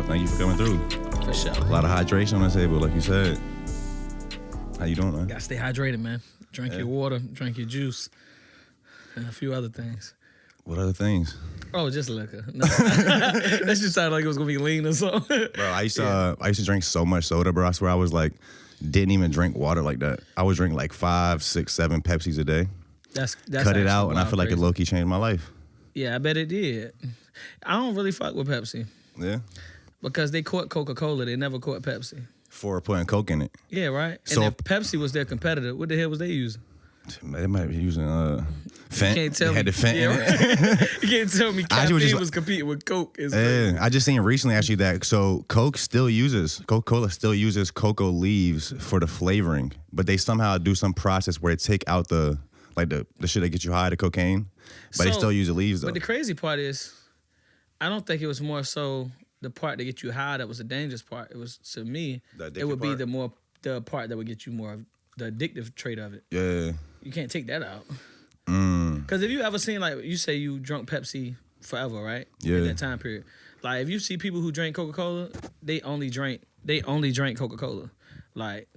Thank you for coming through. For sure. A lot of hydration on the table, like you said. How you doing, man? Gotta stay hydrated, man. Drink your water, drink your juice, and a few other things. What other things? Oh, just liquor. No. That just sounded like it was gonna be lean or something. Bro, I used to drink so much soda, bro. I swear I was like, didn't even drink water like that. I would drink like 5, 6, 7 Pepsis a day. That's cut it out, and I feel like it low-key changed my life. Yeah, I bet it did. I don't really fuck with Pepsi. Yeah? Because they caught Coca-Cola, they never caught Pepsi. For putting Coke in it. Yeah, right? So and if Pepsi was their competitor, what the hell was they using? They might be using Fent. You can't tell me. Had the Fent in right? it. You can't tell me caffeine was competing with Coke. Yeah, I just seen recently actually that Coca-Cola still uses cocoa leaves for the flavoring, but they somehow do some process where they take out the shit that gets you high, the cocaine, but they still use the leaves though. But the crazy part is, I don't think it was more so the part that get you high that was the dangerous part. It was, to me, it would be the part that would get you more of the addictive trait of it. Yeah. You can't take that out. Because if you ever seen, like, you say you drunk Pepsi forever, right? Yeah. In that time period. Like, if you see people who drink Coca-Cola, they only drink Coca-Cola. Like,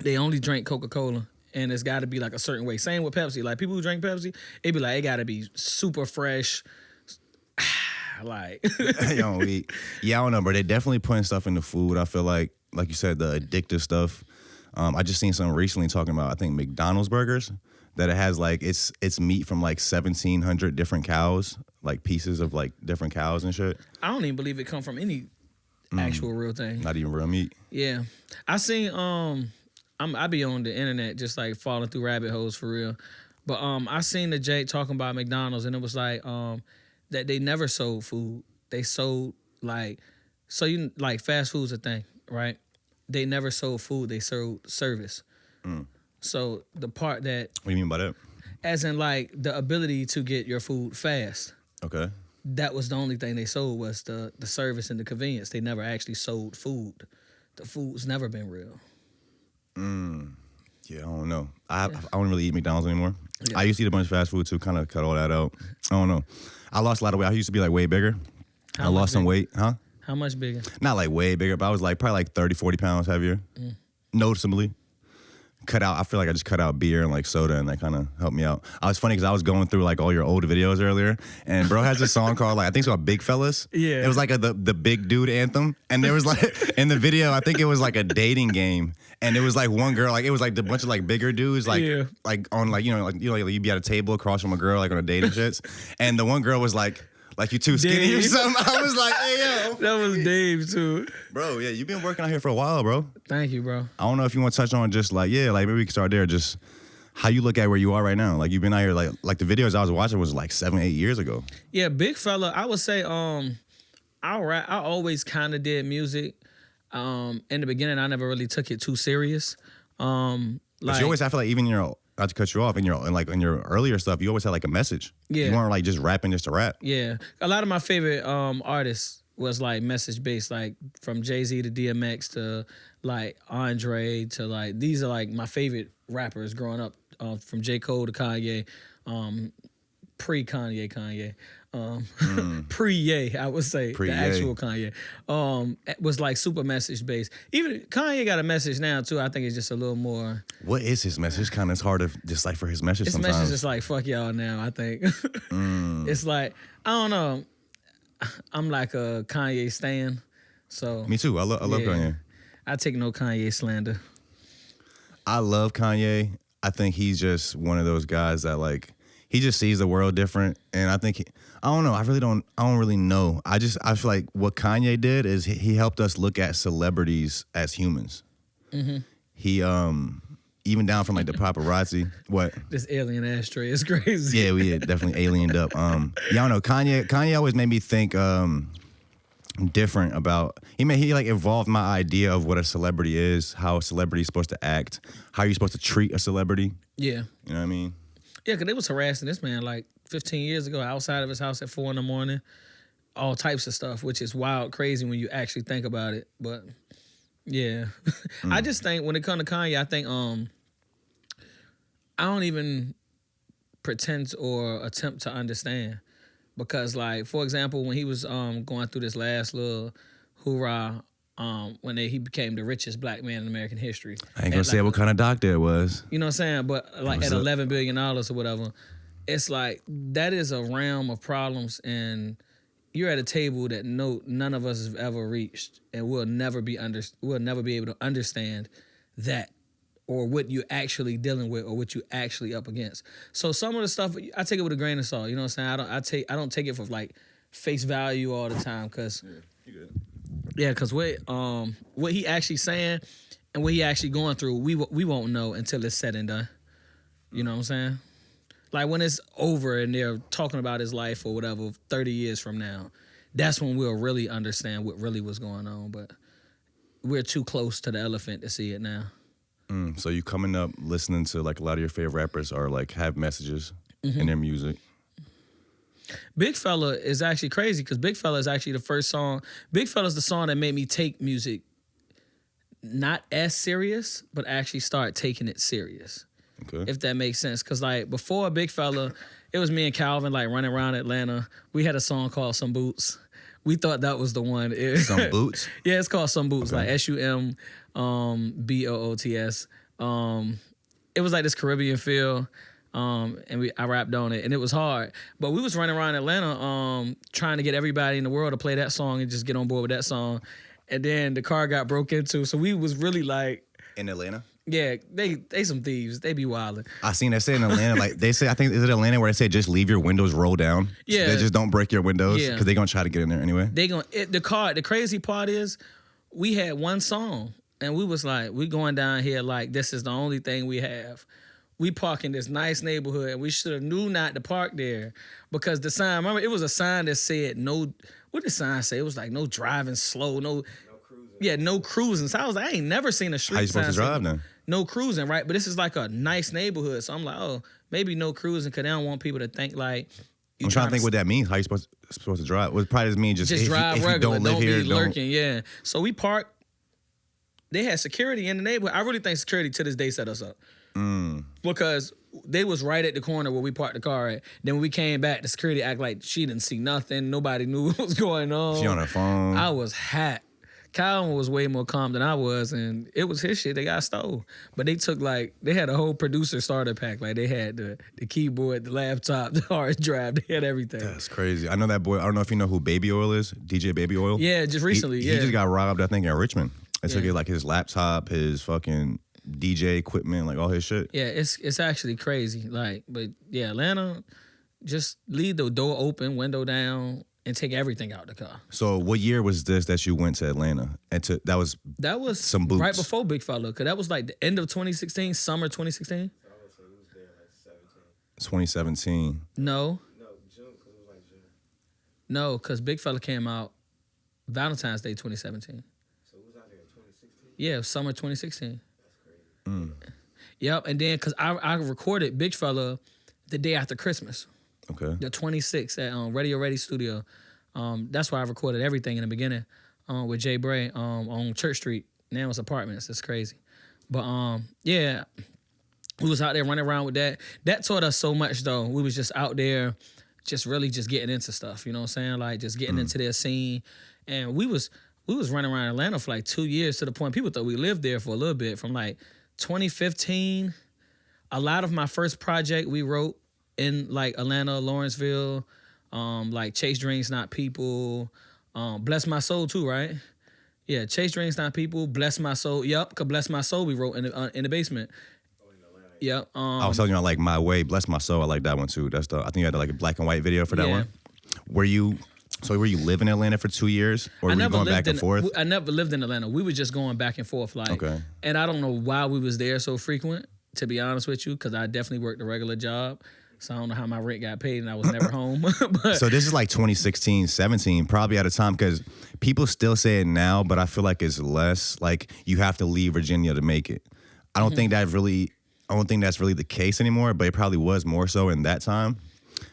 they only drink Coca-Cola. And it's got to be like a certain way. Same with Pepsi. Like, people who drink Pepsi, it be like, it got to be super fresh. Like. Yo, I don't know, bro. They definitely putting stuff in the food. I feel like you said, the addictive stuff. I just seen something recently talking about, I think, McDonald's burgers, that it has like it's meat from like 1,700 different cows, like pieces of like different cows and shit. I don't even believe it come from any actual real thing. Not even real meat. Yeah, I seen I be on the internet just like falling through rabbit holes for real, but I seen the Jake talking about McDonald's, and it was like that they never sold food. They sold like fast food's a thing, right? They never sold food. They sold service. So the part that... What do you mean by that? As in, like, the ability to get your food fast. Okay. That was the only thing they sold, was the service and the convenience. They never actually sold food. The food's never been real. Yeah, I don't know. I don't really eat McDonald's anymore. Yeah. I used to eat a bunch of fast food too, kind of cut all that out. I don't know. I lost a lot of weight. I used to be like way bigger. I lost some weight. Huh? How much bigger? Not like way bigger, but I was like probably like 30, 40 pounds heavier. Noticeably. I feel like I just cut out beer and like soda, and that kind of helped me out. I was funny because I was going through like all your old videos earlier, and bro has a song called, like, I think it's called Big Fellas. Yeah. It was like the big dude anthem. And there was like, in the video, I think it was like a dating game. And it was like one girl, like it was like a bunch of like bigger dudes, like on like, you'd be at a table across from a girl, like on a date and shits. And the one girl was like you too skinny Dave. or something. I was like, hey, yo. That was Dave, too. Bro, yeah, you've been working out here for a while, bro. Thank you, bro. I don't know if you want to touch on just like, maybe we can start there. Just how you look at where you are right now. Like, you've been out here, like the videos I was watching was like 7, 8 years ago. Yeah, big fella. I would say I always kind of did music. In the beginning, I never really took it too serious. But you always, I feel like even not to cut you off, in your earlier stuff, you always had like a message. Yeah. You weren't like just rapping just to rap. Yeah. A lot of my favorite artists was like message based, like from Jay-Z to DMX to like Andre to like, these are like my favorite rappers growing up, from J. Cole to Kanye, pre-Kanye. Pre-Ye, I would say, Pre-Ye. the actual Kanye, was like super message based. Even Kanye got a message now too. I think it's just a little more. What is his message? Kind of, it's hard to decipher his message His sometimes. message is like, fuck y'all now, I think. It's like, I don't know. I'm like a Kanye stan, so. Me too. I love Kanye. I take no Kanye slander. I love Kanye. I think he's just one of those guys that like, he just sees the world different, and I think I don't know. I don't really know. I feel like what Kanye did is he helped us look at celebrities as humans. He even down from like the paparazzi. What? This alien ashtray is crazy. Yeah, we had definitely aliened up. Yeah, I don't know. Kanye always made me think different about. He like evolved my idea of what a celebrity is, how a celebrity is supposed to act, how you're supposed to treat a celebrity. Yeah. You know what I mean? Yeah, because they was harassing this man like 15 years ago outside of his house at 4 a.m, all types of stuff, which is wild, crazy when you actually think about it. But yeah, I just think when it comes to Kanye, I think I don't even pretend or attempt to understand because like for example, when he was going through this last little hoorah, when he became the richest black man in American history. I ain't gonna say what kind of doctor it was. You know what I'm saying? But like at $11 billion or whatever, it's like that is a realm of problems, and you're at a table that none of us have ever reached, and we'll never be able to understand that, or what you're actually dealing with, or what you're actually up against. So some of the stuff I take it with a grain of salt. You know what I'm saying? I don't take it for like face value all the time, because because what he actually saying and what he actually going through, we won't know until it's said and done. You know what I'm saying? Like when it's over and they're talking about his life or whatever 30 years from now, that's when we'll really understand what really was going on. But we're too close to the elephant to see it now. So you coming up listening to like a lot of your favorite rappers or like have messages in their music? Big Fella is actually crazy because Big Fella is actually the first song. Big Fella's the song that made me take music not as serious, but actually start taking it serious. Okay. If that makes sense. Because like before Big Fella, it was me and Calvin like running around Atlanta. We had a song called Some Boots. We thought that was the one. Some Boots? Yeah, it's called Some Boots, okay. Like SUMBOOTS. It was like this Caribbean feel. And I rapped on it, and it was hard. But we was running around Atlanta trying to get everybody in the world to play that song and just get on board with that song. And then the car got broke into, so we was really like... In Atlanta? Yeah, they some thieves. They be wilding. I seen that say in Atlanta, like they say, I think, is it Atlanta where they say just leave your windows rolled down? Yeah. So they just don't break your windows because they gonna try to get in there anyway? The crazy part is we had one song, and we was like, we going down here like this is the only thing we have. We park in this nice neighborhood, and we should have knew not to park there because the sign, remember, it was a sign that said no, what did the sign say? It was like no driving slow, no cruising. Yeah, no cruising. So I was like, I ain't never seen a street sign. How you supposed to drive then? No cruising, right? But this is like a nice neighborhood. So I'm like, oh, maybe no cruising because they don't want people to think like... I'm trying to think what that means. How you supposed to drive? Well, it probably just means just drive regular. If you don't live here, be lurking, yeah. So we parked. They had security in the neighborhood. I really think security to this day set us up. Because they was right at the corner where we parked the car at. Then when we came back, the security act like she didn't see nothing. Nobody knew what was going on. She on her phone. I was hot. Calvin was way more calm than I was, and it was his shit. They got stole. But they took they had a whole producer starter pack. Like they had the keyboard, the laptop, the hard drive. They had everything. That's crazy. I know that boy. I don't know if you know who Baby Oil is. DJ Baby Oil. Yeah, just recently. He just got robbed, I think, in Richmond. They took like his laptop, his fucking DJ equipment, like all his shit. Yeah, it's actually crazy. Like, but yeah, Atlanta, just leave the door open, window down, and take everything out the car. So what year was this that you went to Atlanta? And that was Some Boots. Right before Big Fella, because that was like the end of 2016, summer 2016. I would say he was there like 2017. No. No, June, because it was like June. No, because Big Fella came out Valentine's Day 2017. So it was out there in 2016? Yeah, summer 2016. That's crazy. Yep, and then because I recorded Big Fella the day after Christmas. Okay. The 26th at Radio Ready Studio. That's why I recorded everything in the beginning with Jay Bray on Church Street. Now it's apartments. It's crazy. But yeah, we was out there running around with that. That taught us so much though. We was just out there just really just getting into stuff. You know what I'm saying? Like just getting into their scene. And we was running around Atlanta for like 2 years to the point people thought we lived there for a little bit. From like 2015, a lot of my first project we wrote in like Atlanta, Lawrenceville, like Chase Dreams Not People, Bless My Soul too, right? Yeah, Chase Dreams Not People, Bless My Soul. Yep, cause Bless My Soul we wrote in the basement. Oh, in Atlanta. Yep. I was telling you, I like My Way, Bless My Soul. I like that one too. I think you had like a black and white video for that one. Were you live in Atlanta for 2 years, or were you going back and forth? I never lived in Atlanta. We were just going back and forth, like. Okay. And I don't know why we was there so frequent, to be honest with you, because I definitely worked a regular job. So I don't know how my rent got paid and I was never home. But so this is like 2016, 17, probably at a time, because people still say it now, but I feel like it's less like you have to leave Virginia to make it. I don't think that's really the case anymore, but it probably was more so in that time.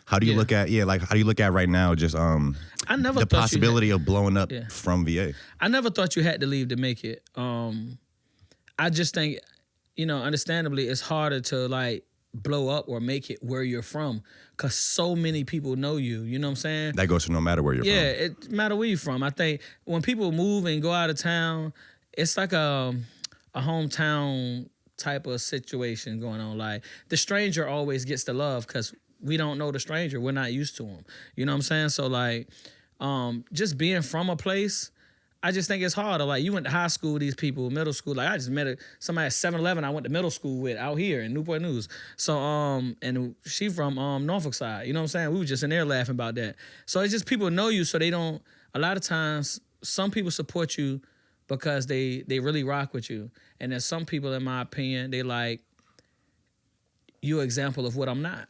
How do you look at how do you look at right now just I never the possibility of blowing up from VA? I never thought you had to leave to make it. I just think, understandably it's harder to like blow up or make it where you're from, because so many people know you. You know what I'm saying? That goes for no matter where you're Yeah, from. it matter where you're from. I think when people move and go out of town, it's like a hometown type of situation going on. Like the stranger always gets the love because we don't know the stranger. We're not used to him. You know what I'm saying? So like, just being from a place, I just think it's harder. Like you went to high school with these people, middle school. Like I just met somebody at 7-Eleven I went to middle school with out here in Newport News. So and she from Norfolk side. You know what I'm saying? We were just in there laughing about that. So it's just people know you, so they don't. A lot of times, some people support you because they really rock with you, and then some people, in my opinion, they like you an example of what I'm not.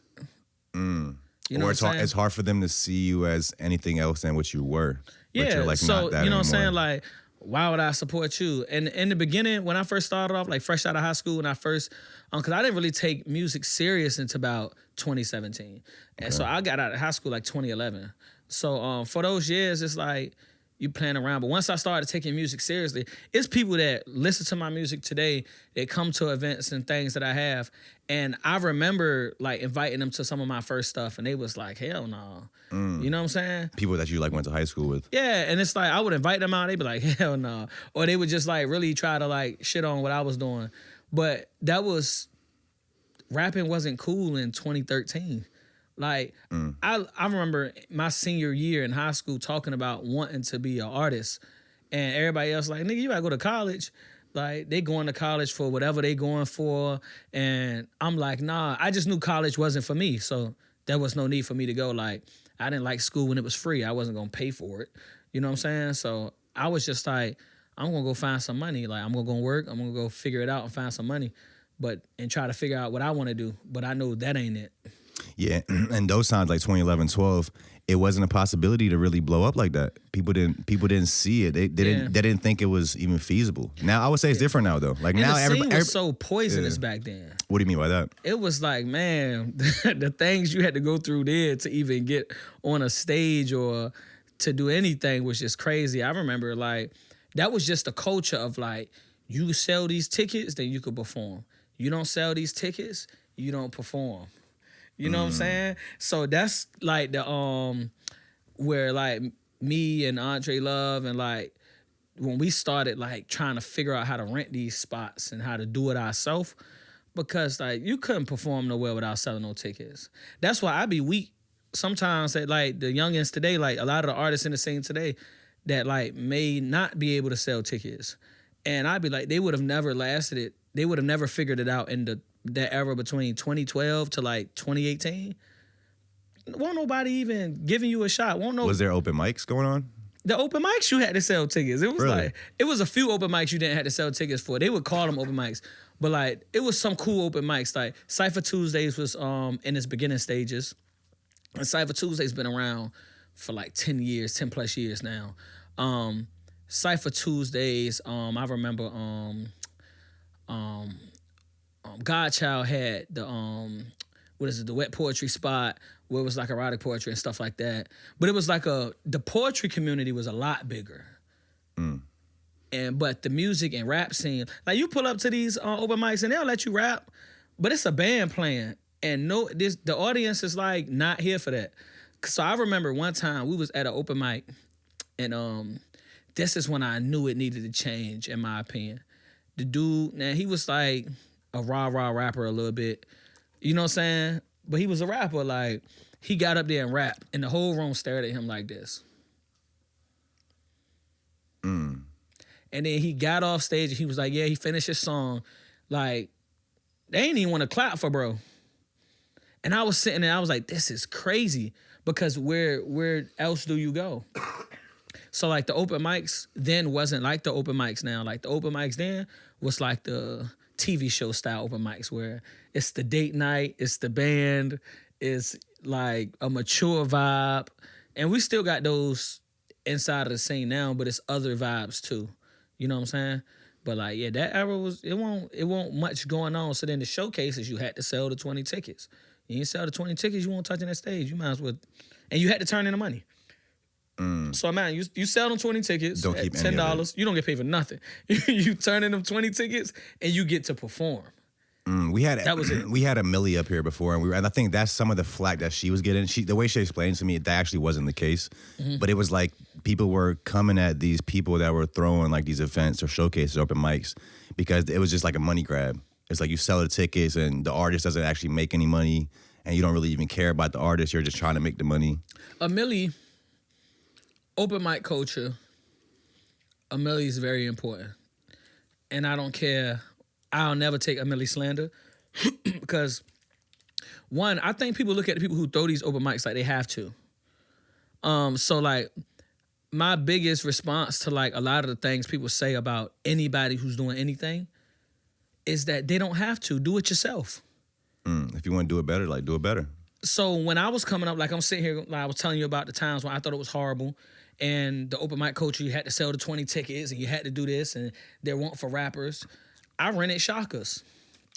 You know Or what I'm saying? it's hard for them to see you as anything else than what you were. But Yeah, you're like so not that you know what I'm anymore. saying? Like, why would I support you? And in the beginning, when I first started off, like fresh out of high school, when I first, because I didn't really take music serious until about 2017, and so I got out of high school like 2011. So for those years, it's like you playing around. But once I started taking music seriously, it's people that listen to my music today, they come to events and things that I have. And I remember like inviting them to some of my first stuff, and they was like, hell no. You know what I'm saying? People that you like went to high school with. Yeah, and it's like I would invite them out, they'd be like, hell no. Or they would just like really try to like shit on what I was doing. But rapping wasn't cool in 2013. Like, I remember my senior year in high school talking about wanting to be an artist. And everybody else like, nigga, you gotta go to college. Like, they going to college for whatever they going for. And I'm like, nah, I just knew college wasn't for me. So there was no need for me to go. Like, I didn't like school when it was free. I wasn't gonna pay for it. You know what I'm saying? So I was just like, I'm gonna go find some money. Like, I'm gonna go work. I'm gonna go figure it out and find some money. And try to figure out what I wanna do. But I know that ain't it. Yeah, and those times like 2011, 12, it wasn't a possibility to really blow up like that. People didn't see it. They didn't think it was even feasible. Now I would say it's different now though. Like And now the scene everybody. was so poisonous back then. What do you mean by that? It was like, man, the things you had to go through there to even get on a stage or to do anything was just crazy. I remember like that was just the culture of like, you sell these tickets, then you could perform. You don't sell these tickets, you don't perform. You know what I'm saying? So that's like the where like me and Andre Love and like when we started like trying to figure out how to rent these spots and how to do it ourselves, because like you couldn't perform nowhere without selling no tickets. That's why I be weak sometimes at like the youngins today, like a lot of the artists in the scene today that like may not be able to sell tickets. And I'd be like, they would have never lasted it. They would have never figured it out in that era between 2012 to like 2018. Won't nobody even giving you a shot. Was there open mics going on? The open mics you had to sell tickets. It was Really? like it was a few open mics you didn't have to sell tickets for. They would call them open mics, but like it was some cool open mics. Like Cypher Tuesdays was in its beginning stages, and Cypher Tuesdays been around for like 10 plus years now. Cypher Tuesdays, I remember Godchild had the wet poetry spot where it was like erotic poetry and stuff like that. But it was like the poetry community was a lot bigger. But the music and rap scene, like you pull up to these open mics and they'll let you rap, but it's a band playing. And the audience is like not here for that. So I remember one time we was at an open mic and this is when I knew it needed to change, in my opinion. The dude, now he was like a rah-rah rapper a little bit. You know what I'm saying? But he was a rapper. Like, he got up there and rapped, and the whole room stared at him like this. And then he got off stage, and he was like, yeah, he finished his song. Like, they ain't even want to clap for bro. And I was sitting there, I was like, this is crazy. Because where else do you go? So, like, the open mics then wasn't like the open mics now. Like, the open mics then was like the TV show style open mics where it's the date night, it's the band, it's like a mature vibe. And we still got those inside of the scene now, but it's other vibes too. You know what I'm saying? But like, yeah, that era it won't much going on. So then the showcases, you had to sell the 20 tickets. You ain't sell the 20 tickets, you won't touch on that stage. You might as well, and you had to turn in the money. So man, you sell them 20 tickets Don't at keep any of $10. You don't get paid for nothing. You turn in them 20 tickets and you get to perform. That was it. We had a Millie up here before, and I think that's some of the flack that she was getting. The way she explained to me, that actually wasn't the case. But it was like people were coming at these people that were throwing like these events or showcases, open mics, because it was just like a money grab. It's like you sell the tickets and the artist doesn't actually make any money, and you don't really even care about the artist. You're just trying to make the money. A Millie, open mic culture, a Millie is very important. And I don't care. I'll never take a Millie slander because, one, I think people look at the people who throw these open mics like they have to. So, like, my biggest response to, like, a lot of the things people say about anybody who's doing anything is that they don't have to. Do it yourself. If you want to do it better, like, do it better. So when I was coming up, like I'm sitting here, like I was telling you about the times when I thought it was horrible, and the open mic culture, you had to sell the 20 tickets, and you had to do this, and there weren't for rappers. I rented Shockers.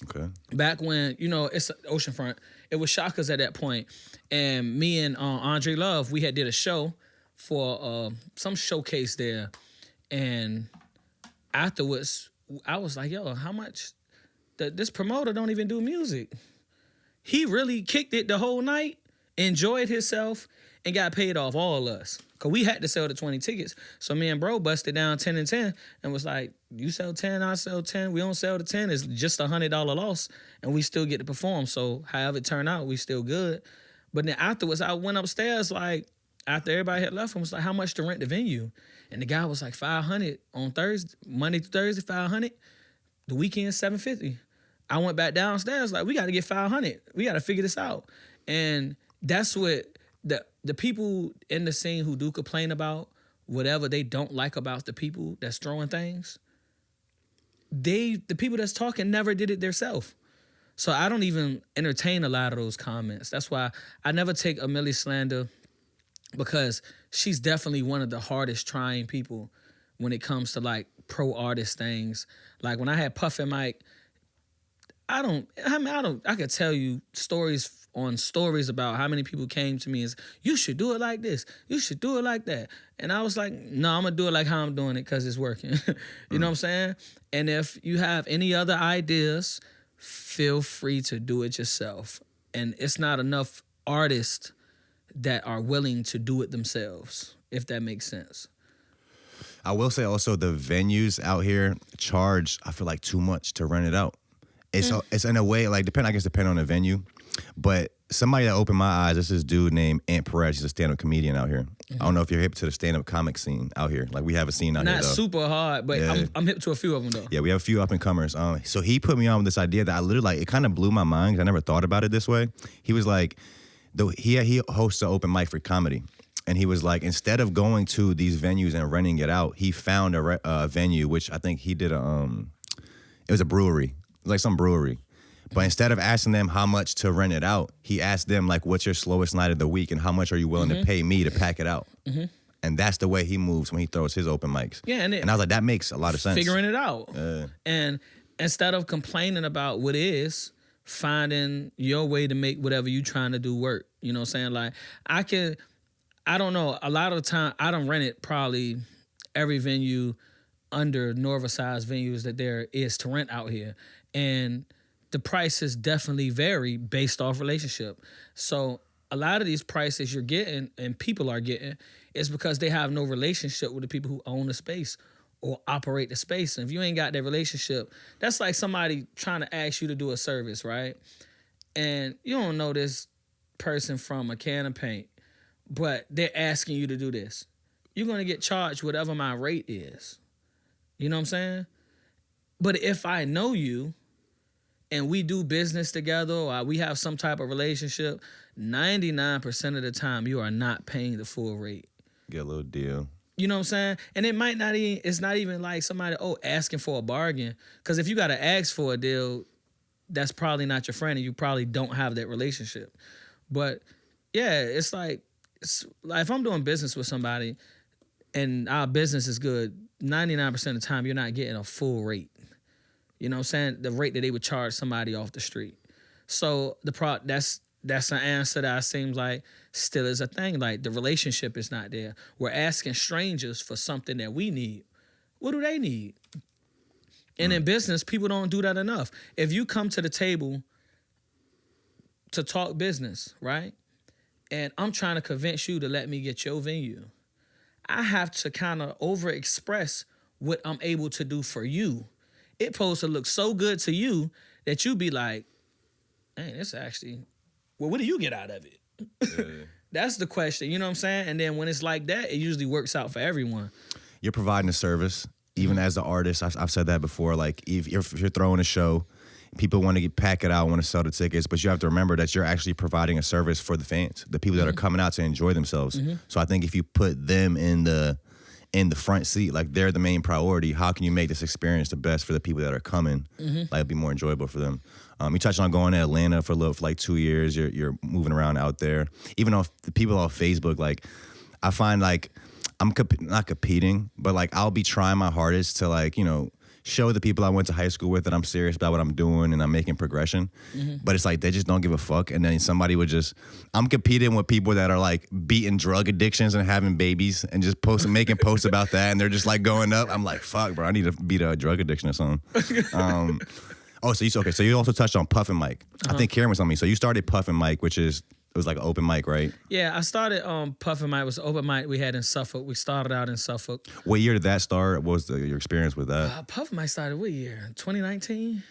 Okay. Back when, it's Oceanfront, it was Shockers at that point, and me and Andre Love, we had did a show for some showcase there, and afterwards, I was like, yo, how much? This promoter don't even do music. He really kicked it the whole night, enjoyed himself, and got paid off all of us. Because we had to sell the 20 tickets. So me and bro busted down 10 and 10 and was like, you sell 10, I sell 10. We don't sell the 10. It's just a $100 loss, and we still get to perform. So however it turned out, we still good. But then afterwards, I went upstairs, like, after everybody had left, and was like, how much to rent the venue? And the guy was like, $500 on Thursday, Monday through Thursday, $500. The weekend, $750. I went back downstairs like, we got to get $500. We got to figure this out. And that's what the people in the scene who do complain about whatever they don't like about the people that's throwing things, the people that's talking never did it themselves. So I don't even entertain a lot of those comments. That's why I never take a Millie slander, because she's definitely one of the hardest trying people when it comes to like pro artist things. Like when I had Puff and Mike, I could tell you stories on stories about how many people came to me and said, you should do it like this. You should do it like that. And I was like, no, I'm going to do it like how I'm doing it because it's working. You know what I'm saying? And if you have any other ideas, feel free to do it yourself. And it's not enough artists that are willing to do it themselves, if that makes sense. I will say also the venues out here charge, I feel like, too much to rent it out. It's in a way, like, depending on the venue. But somebody that opened my eyes, this is dude named Ant Perez. He's a stand-up comedian out here. I don't know if you're hip to the stand-up comic scene out here. Like, we have a scene out here, Not though. super hard, but yeah. I'm hip to a few of them, though. Yeah, we have a few up-and-comers. So he put me on with this idea that I literally, like, it kind of blew my mind because I never thought about it this way. He was like, he hosts an open mic for comedy. And he was like, instead of going to these venues and renting it out, he found a venue, which I think he did it was a brewery. Like some brewery. But instead of asking them how much to rent it out, he asked them, like, what's your slowest night of the week and how much are you willing to pay me to pack it out? And that's the way he moves when he throws his open mics. Yeah, and I was like, that makes a lot of sense. Figuring it out. And instead of complaining about what is, finding your way to make whatever you trying to do work. You know what I'm saying? Like, I don't know, a lot of the time, I done rented probably every venue under Norva-sized venues that there is to rent out here. And the prices definitely vary based off relationship. So a lot of these prices you're getting and people are getting is because they have no relationship with the people who own the space or operate the space. And if you ain't got that relationship, that's like somebody trying to ask you to do a service, right? And you don't know this person from a can of paint, but they're asking you to do this. You're going to get charged whatever my rate is. You know what I'm saying? But if I know you and we do business together or we have some type of relationship, 99% of the time you are not paying the full rate. Get a little deal. You know what I'm saying? And it might not even, it's not even like somebody, asking for a bargain. Because if you got to ask for a deal, that's probably not your friend and you probably don't have that relationship. But yeah, it's like if I'm doing business with somebody and our business is good, 99% of the time you're not getting a full rate. You know what I'm saying? The rate that they would charge somebody off the street. So that's an answer that seems like still is a thing. Like the relationship is not there. We're asking strangers for something that we need. What do they need? And in business, people don't do that enough. If you come to the table to talk business, right? And I'm trying to convince you to let me get your venue, I have to kind of overexpress what I'm able to do for you. It's supposed to look so good to you that you be like, "Man, it's actually, well, what do you get out of it?" Yeah. That's the question, you know what I'm saying? And then when it's like that, it usually works out for everyone. You're providing a service, even as the artist. I've said that before. Like if you're throwing a show, people want to pack it out, want to sell the tickets, but you have to remember that you're actually providing a service for the fans, the people that are coming out to enjoy themselves. So I think if you put them in the front seat, like they're the main priority, how can you make this experience the best for the people that are coming? Like it'd be more enjoyable for them. You touched on going to Atlanta for like 2 years. You're moving around out there. Even though the people on Facebook, like I find like I'm not competing, but like I'll be trying my hardest to like, you know, show the people I went to high school with that I'm serious about what I'm doing and I'm making progression. But it's like they just don't give a fuck. And then somebody would I'm competing with people that are like beating drug addictions and having babies and just making posts about that. And they're just like going up. I'm like, fuck, bro, I need to beat a drug addiction or something. So you also touched on Puff and Mike. I think Karen was on me. So you started Puff and Mike, it was like an open mic, right? Yeah, I started Puff and Mike. It was an open mic we had in Suffolk. We started out in Suffolk. What year did that start? What was your experience with that? Puff and Mike started what year? 2019?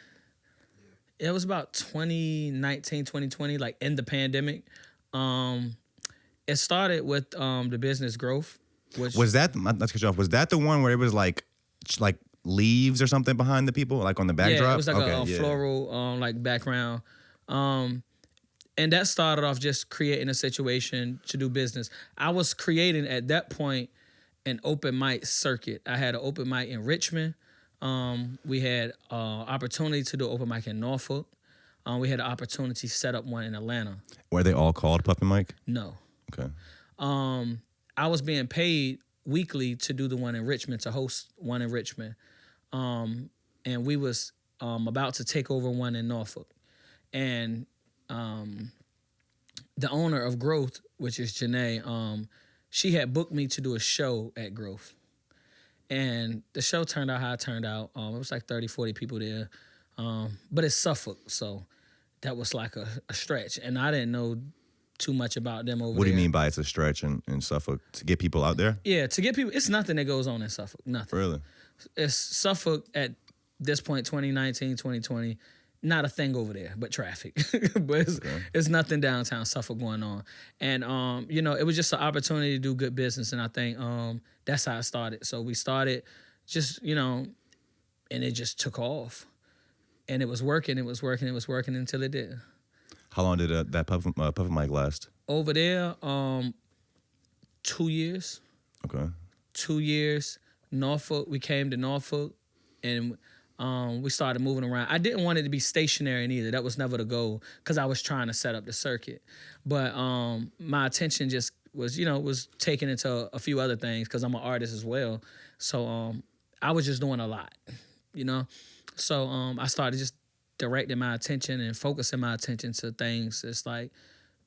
It was about 2019, 2020, like in the pandemic. It started with the business growth. Which Was that, let's cut you off, was that the one where it was like leaves or something behind the people, like on the backdrop? Yeah, it was like a floral like background. And that started off just creating a situation to do business. I was creating at that point an open mic circuit. I had an open mic in Richmond. We had opportunity to do open mic in Norfolk. We had an opportunity to set up one in Atlanta. Were they all called Puff and Mike? No. Okay. I was being paid weekly to do the one in Richmond, to host one in Richmond. And we was about to take over one in Norfolk. And the owner of Growth, which is Janae, she had booked me to do a show at Growth. And the show turned out how it turned out. It was like 30, 40 people there. But it's Suffolk, so that was like a stretch. And I didn't know too much about them over there. What do you mean by it's a stretch in Suffolk? To get people out there? Yeah, to get people, it's nothing that goes on in Suffolk, nothing. Really? It's Suffolk at this point, 2019, 2020, not a thing over there, but traffic. But it's nothing downtown Suffolk going on. And, you know, it was just an opportunity to do good business. And I think that's how it started. So we started just, you know, and it just took off. And it was working until it did. How long did that Puff and Mike last? Over there, 2 years. Okay. 2 years. Norfolk, we came to Norfolk, and we started moving around. I didn't want it to be stationary neither. That was never the goal, because I was trying to set up the circuit. But my attention just was taken into a few other things, because I'm an artist as well. So I was just doing a lot, you know? So I started just directing my attention and focusing my attention to things that's like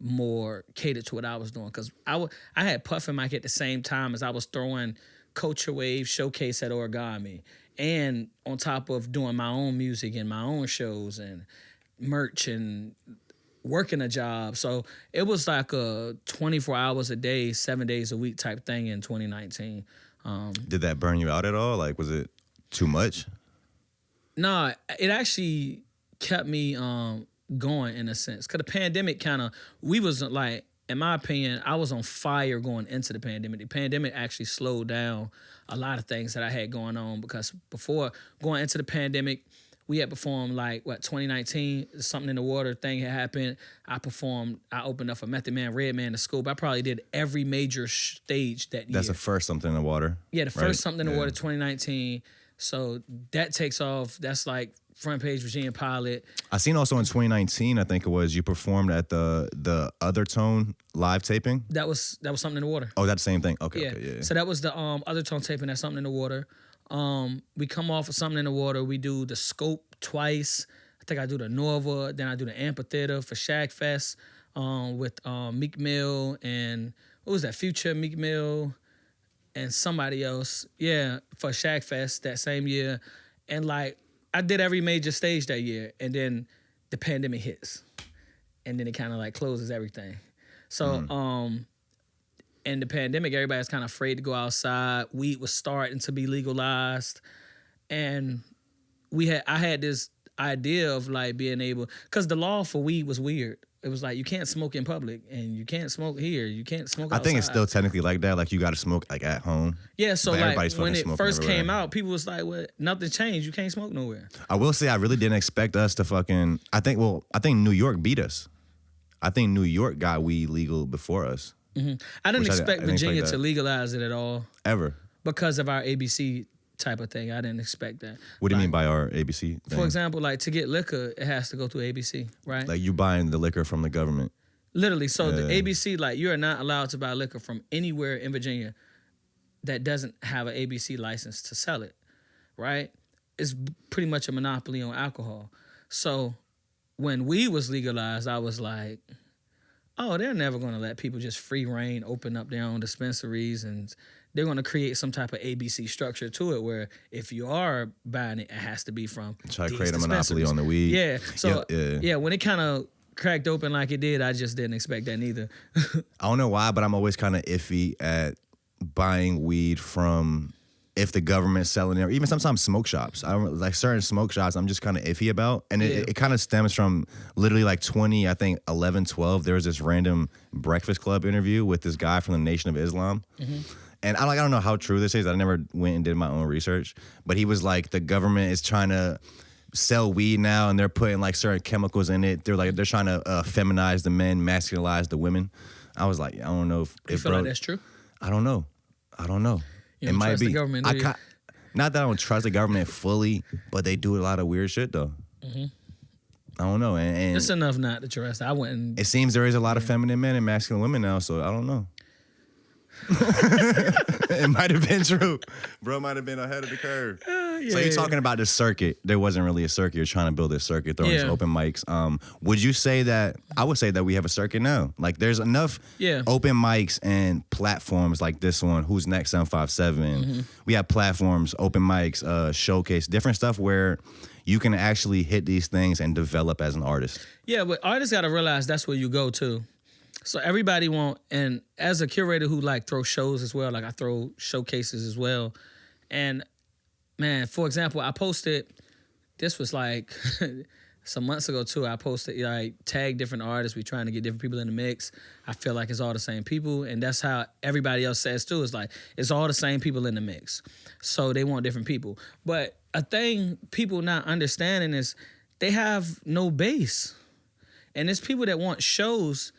more catered to what I was doing. Because I had Puff and Mike at the same time as I was throwing Culture Wave Showcase at Origami, and on top of doing my own music and my own shows and merch and working a job. So it was like a 24 hours a day, 7 days a week type thing in 2019. Did that burn you out at all? Like, was it too much? No, it actually kept me going in a sense. Because the pandemic we was like, in my opinion, I was on fire going into the pandemic. The pandemic actually slowed down a lot of things that I had going on, because before going into the pandemic, we had performed 2019, Something in the Water thing had happened. I opened up for Method Man, Redman, The Scoop. I probably did every major stage that year. That's the first Something in the Water. Yeah, the first Something in the Water, 2019. So that takes off. That's like Front Page Virginia Pilot. I seen also in 2019, I think it was, you performed at the Other Tone live taping. That was Something in the Water. Oh, that's the same thing. Okay, yeah. Okay, yeah. So that was the Other Tone taping. That's Something in the Water. We come off of Something in the Water. We do the Scope twice. I think I do the Nova. Then I do the Amphitheater for Shag Fest with Meek Mill and what was that? Future, Meek Mill, and somebody else. Yeah, for Shag Fest that same year. And I did every major stage that year, and then the pandemic hits, and then it kind of like closes everything. So, in the pandemic, everybody's kind of afraid to go outside. Weed was starting to be legalized, and I had this idea of like being able, because the law for weed was weird. It was like you can't smoke in public, and you can't smoke here. You can't smoke outside. I think it's still technically like that. Like you got to smoke like at home. Yeah, so But like everybody's when fucking it smoking first everywhere. came out, people was like, "Well, nothing changed. You can't smoke nowhere." I will say I really didn't expect us to fucking. I think New York beat us. I think New York got weed legal before us. I didn't Which I expect didn't expect Virginia that. to legalize it at all Ever. because of our ABC type of thing. I didn't expect that. What do you Like, mean by our ABC thing? For example, like to get liquor, it has to go through ABC, right? Like you buying the liquor from the government. Literally. So the Yeah. ABC, like you are not allowed to buy liquor from anywhere in Virginia that doesn't have an ABC license to sell it, right? It's pretty much a monopoly on alcohol. So when weed was legalized, I was like, oh, they're never going to let people just free reign, open up their own dispensaries, and they're going to create some type of ABC structure to it where if you are buying it, it has to be from Try to these create a monopoly dispensaries. on the weed. Yeah. So Yeah. when it kind of cracked open like it did, I just didn't expect that neither. I don't know why, but I'm always kind of iffy at buying weed from if the government's selling it, or even sometimes smoke shops. I don't like certain smoke shops I'm just kind of iffy about. And it kind of stems from literally like 11, 12, there was this random Breakfast Club interview with this guy from the Nation of Islam. And I don't know how true this is. I never went and did my own research, but he was like, the government is trying to sell weed now, and they're putting like certain chemicals in it. They're trying to feminize the men, masculinize the women. I was like, I don't know if You feel like that's true? I don't know. You It don't might trust be. the government, do you? Not that I don't trust the government fully, but they do a lot of weird shit though. I don't know, and It's enough not to trust. I wouldn't. it seems there is a lot of feminine men and masculine women now, so I don't know. It might have been true. Bro might have been ahead of the curve. So you're talking about the circuit. There wasn't really a circuit. You're trying to build a circuit, throwing these Yeah. open mics. Would you say that, I would say that we have a circuit now. Like there's enough open mics and platforms like this one, Who's Next 757. We have platforms, open mics, showcase, different stuff where you can actually hit these things and develop as an artist. Yeah, but artists got to realize that's where you go to. So everybody and as a curator who like throw shows as well, like I throw showcases as well. And man, for example, I posted, this was like some months ago too, I posted, like tag different artists. We trying to get different people in the mix. I feel like it's all the same people. And that's how everybody else says too. It's like, it's all the same people in the mix. So they want different people. But a thing people not understanding is they have no base. And there's people that want shows.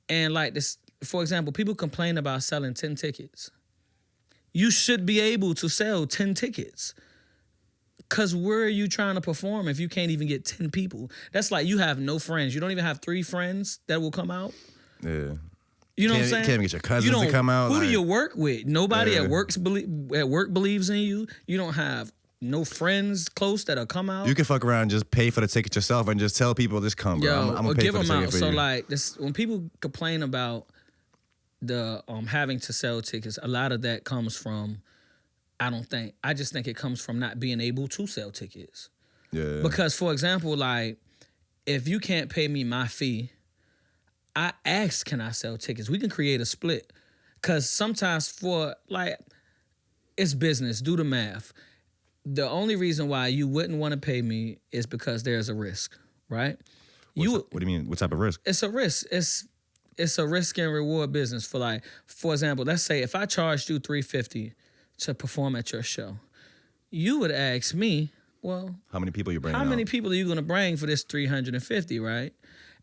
And like this, for example, people complain about selling 10 tickets. You should be able to sell 10 tickets. Because where are you trying to perform if you can't even get 10 people? That's like you have no friends. You don't even have 3 friends that will come out. Yeah. You know what I'm saying? Can't even get your cousins to come out. Who do like- you work with? Nobody at work believes in you. You don't have no friends close that'll come out. You can fuck around and just pay for the ticket yourself and just tell people, just come, bro. Yo, I'm or gonna pay give for the them ticket out. for So you. like this, when people complain about the having to sell tickets, a lot of that comes from, I just think it comes from not being able to sell tickets. Yeah. Because for example, like if you can't pay me my fee, I ask, can I sell tickets? We can create a split. Cause sometimes for like, it's business, do the math. The only reason why you wouldn't want to pay me is because there's a risk, right? What do you mean? What type of risk? It's a risk. It's a risk and reward business. For example, let's say if I charged you $350 to perform at your show, you would ask me, well, How many people you bringing how out? many people are you going to bring for this $350, right?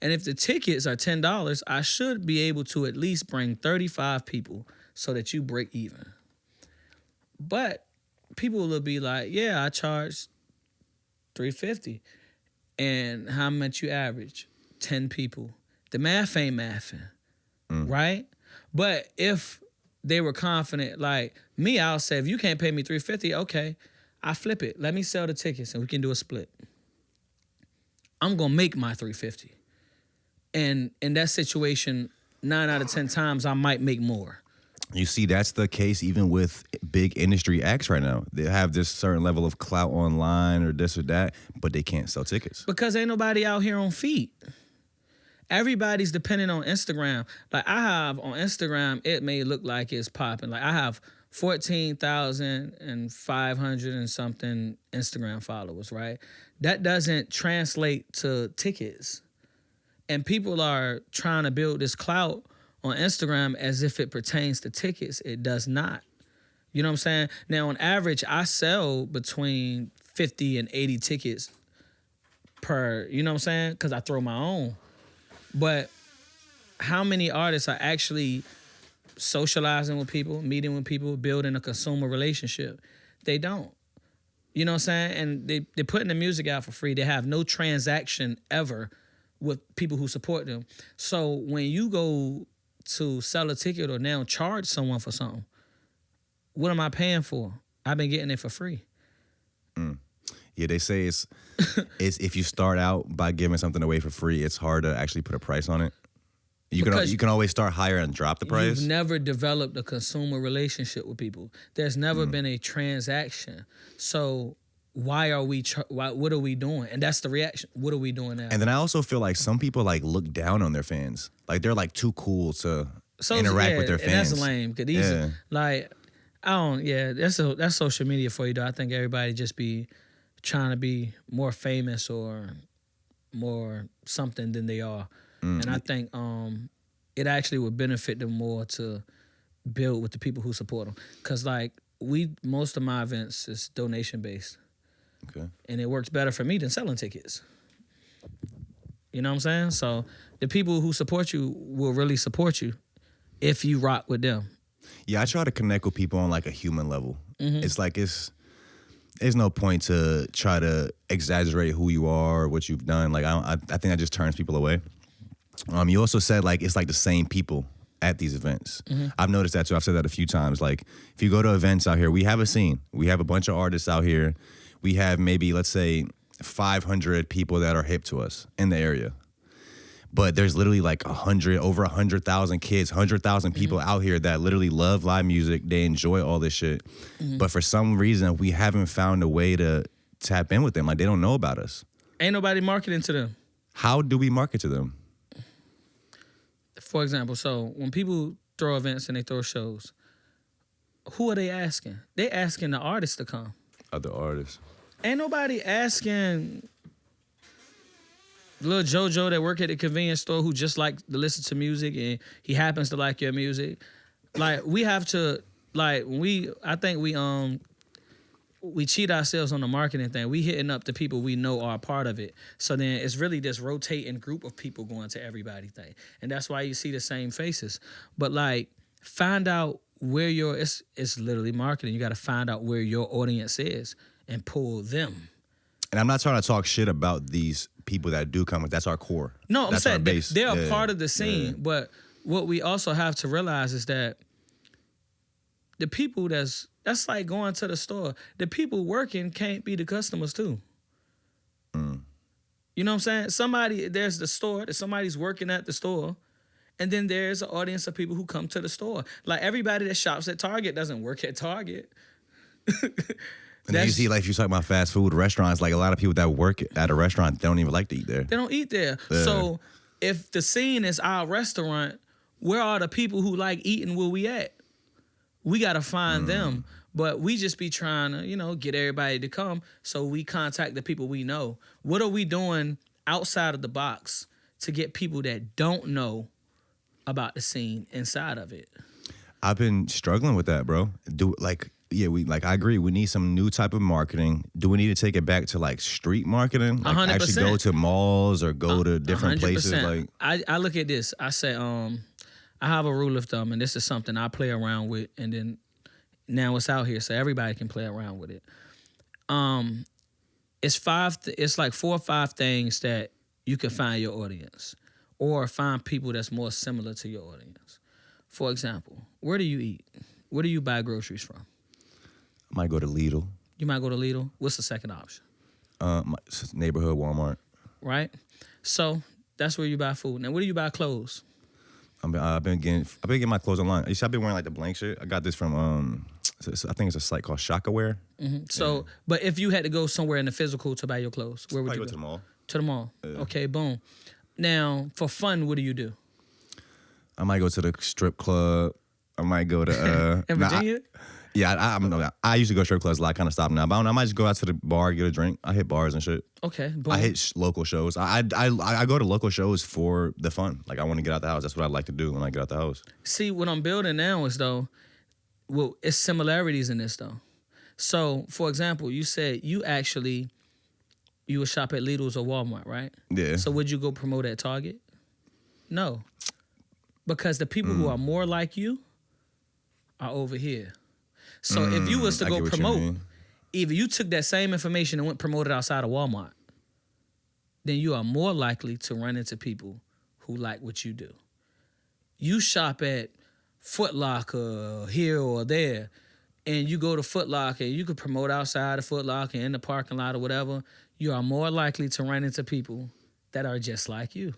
And if the tickets are $10, I should be able to at least bring 35 people so that you break even. But people will be like, yeah, I charge $350. And how much you average? 10 people. The math ain't mathing, right? But if they were confident, like me, I'll say, if you can't pay me $350, okay, I flip it. Let me sell the tickets and we can do a split. I'm gonna make my $350. And in that situation, 9 out of 10 times, I might make more. You see, that's the case even with big industry acts right now. They have this certain level of clout online or this or that, but they can't sell tickets. Because ain't nobody out here on feet. Everybody's dependent on Instagram. Like I have on Instagram, it may look like it's popping. Like I have 14,500 and something Instagram followers, right? That doesn't translate to tickets. And people are trying to build this clout on Instagram as if it pertains to tickets. It does not. You know what I'm saying? Now, on average, I sell between 50 and 80 tickets per, you know what I'm saying? Because I throw my own. But how many artists are actually socializing with people, meeting with people, building a consumer relationship? They don't. You know what I'm saying? And they're putting the music out for free. They have no transaction ever with people who support them. So when you go to sell a ticket or now charge someone for something, what am I paying for? I've been getting it for free. Yeah, they say it's if you start out by giving something away for free, it's hard to actually put a price on it. You can always start higher and drop the price. You've never developed a consumer relationship with people. There's never been a transaction. So why are we? What are we doing? And that's the reaction. What are we doing now? And then I also feel like some people like look down on their fans. Like they're like too cool to interact with their fans. And that's lame. Cause these like I don't. Yeah, that's social media for you though. I think everybody just be trying to be more famous or more something than they are. And I think it actually would benefit them more to build with the people who support them. Cause like most of my events is donation based. Okay. And it works better for me than selling tickets. You know what I'm saying? So the people who support you will really support you if you rock with them. Yeah, I try to connect with people on like a human level. It's like there's no point to try to exaggerate who you are or what you've done. Like I think that just turns people away. You also said like it's like the same people at these events. I've noticed that too. I've said that a few times. Like if you go to events out here, we have a scene. We have a bunch of artists out here. We have maybe, let's say, 500 people that are hip to us in the area. But there's literally like over 100,000 kids, 100,000 people out here that literally love live music. They enjoy all this shit. But for some reason, we haven't found a way to tap in with them. Like they don't know about us. Ain't nobody marketing to them. How do we market to them? For example, so when people throw events and they throw shows, who are they asking? They asking the artists to come. Other artists. Ain't nobody asking little JoJo that work at the convenience store who just like to listen to music and he happens to like your music. Like we have to I think we cheat ourselves on the marketing thing. We hitting up the people we know are a part of it. So then it's really this rotating group of people going to everybody thing. And that's why you see the same faces. But like find out where it's literally marketing. You got to find out where your audience is and pull them. And I'm not trying to talk shit about these people that do come. That's our core. No, I'm that's saying they're a yeah. part of the scene. Yeah. But what we also have to realize is that the people that's like going to the store. The people working can't be the customers too. You know what I'm saying? There's the store, that somebody's working at the store, and then there's an audience of people who come to the store. Like everybody that shops at Target doesn't work at Target. And then you see, like, if you talk about fast food restaurants, like a lot of people that work at a restaurant, they don't even like to eat there. They don't eat there. So if the scene is our restaurant, where are the people who like eating where we at? We got to find them. But we just be trying to, get everybody to come. So we contact the people we know. What are we doing outside of the box to get people that don't know about the scene inside of it? I've been struggling with that, bro. I agree. We need some new type of marketing. Do we need to take it back to like street marketing? Like 100%. Actually go to malls or go to different 100%. Places? Like I look at this. I say, I have a rule of thumb, and this is something I play around with, and then now it's out here, so everybody can play around with it. It's like 4 or 5 things that you can find your audience, or find people that's more similar to your audience. For example, where do you eat? Where do you buy groceries from? I might go to Lidl. You might go to Lidl. What's the second option? My neighborhood Walmart. Right? So that's where you buy food. Now, where do you buy clothes? I've been getting my clothes online. You see, I've been wearing like the blank shit. I got this from I think it's a site called Shakaware. So, but if you had to go somewhere in the physical to buy your clothes, where would I you go go? to the mall. To the mall. Okay, boom. Now, for fun, what do you do? I might go to the strip club. I might go to In Virginia? I used to go to strip clubs a lot. I kind of stopped now. But I don't know, I might just go out to the bar, get a drink. I hit bars and shit. Okay, boom. I hit local shows. I go to local shows for the fun. Like I want to get out the house. That's what I like to do when I get out the house. See, what I'm building now is though, well, it's similarities in this though. So, for example, you said you would shop at Lidl's or Walmart, right? Yeah. So would you go promote at Target? No. Because the people who are more like you are over here. So if you was to I go get what you promote, mean. either you took that same information and went promoted outside of Walmart, then you are more likely to run into people who like what you do. You shop at Foot Locker here or there, and you go to Foot Locker, you could promote outside of Foot Locker in the parking lot or whatever, you are more likely to run into people that are just like you.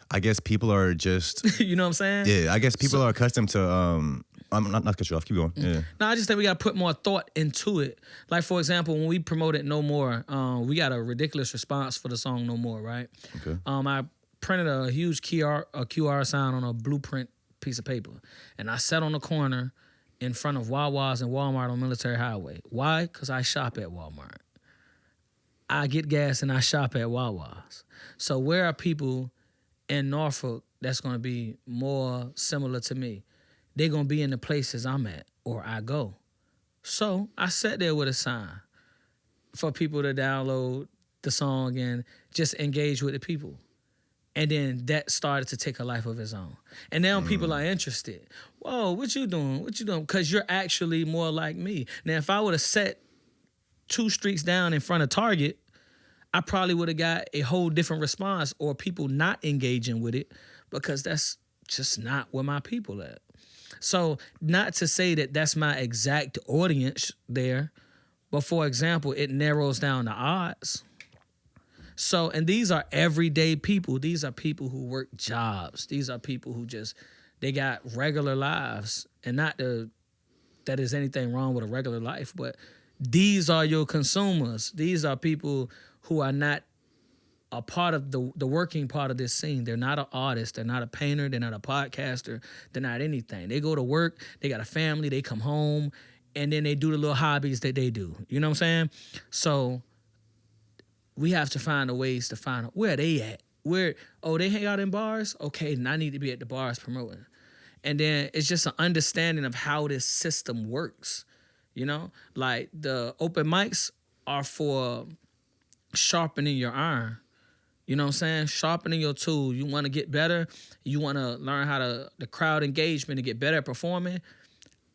I guess people are just You know what I'm saying? yeah. I guess people are accustomed to I'm not cut you off. Keep going. Yeah. No, I just think we got to put more thought into it. Like, for example, when we promoted No More, we got a ridiculous response for the song No More, right? Okay. I printed a huge QR sign on a blueprint piece of paper, and I sat on the corner in front of Wawa's and Walmart on Military Highway. Why? Because I shop at Walmart. I get gas and I shop at Wawa's. So where are people in Norfolk that's going to be more similar to me? They're going to be in the places I'm at or I go. So I sat there with a sign for people to download the song and just engage with the people. And then that started to take a life of its own. And now people are interested. Whoa, what you doing? What you doing? Because you're actually more like me. Now, if I would have sat 2 streets down in front of Target, I probably would have got a whole different response or people not engaging with it because that's just not where my people at. So not to say that that's my exact audience there, but for example, it narrows down the odds. So, and these are everyday people. These are people who work jobs. These are people who they got regular lives. And not that there's anything wrong with a regular life, but these are your consumers. These are people who are not a part of the working part of this scene. They're not an artist. They're not a painter. They're not a podcaster. They're not anything. They go to work. They got a family. They come home. And then they do the little hobbies that they do. You know what I'm saying? So we have to find the ways to find out where they at. They hang out in bars? Okay, then I need to be at the bars promoting. And then it's just an understanding of how this system works. You know? Like the open mics are for sharpening your iron. You know what I'm saying? Sharpening your tool. You want to get better. You want to learn how the crowd engagement to get better at performing.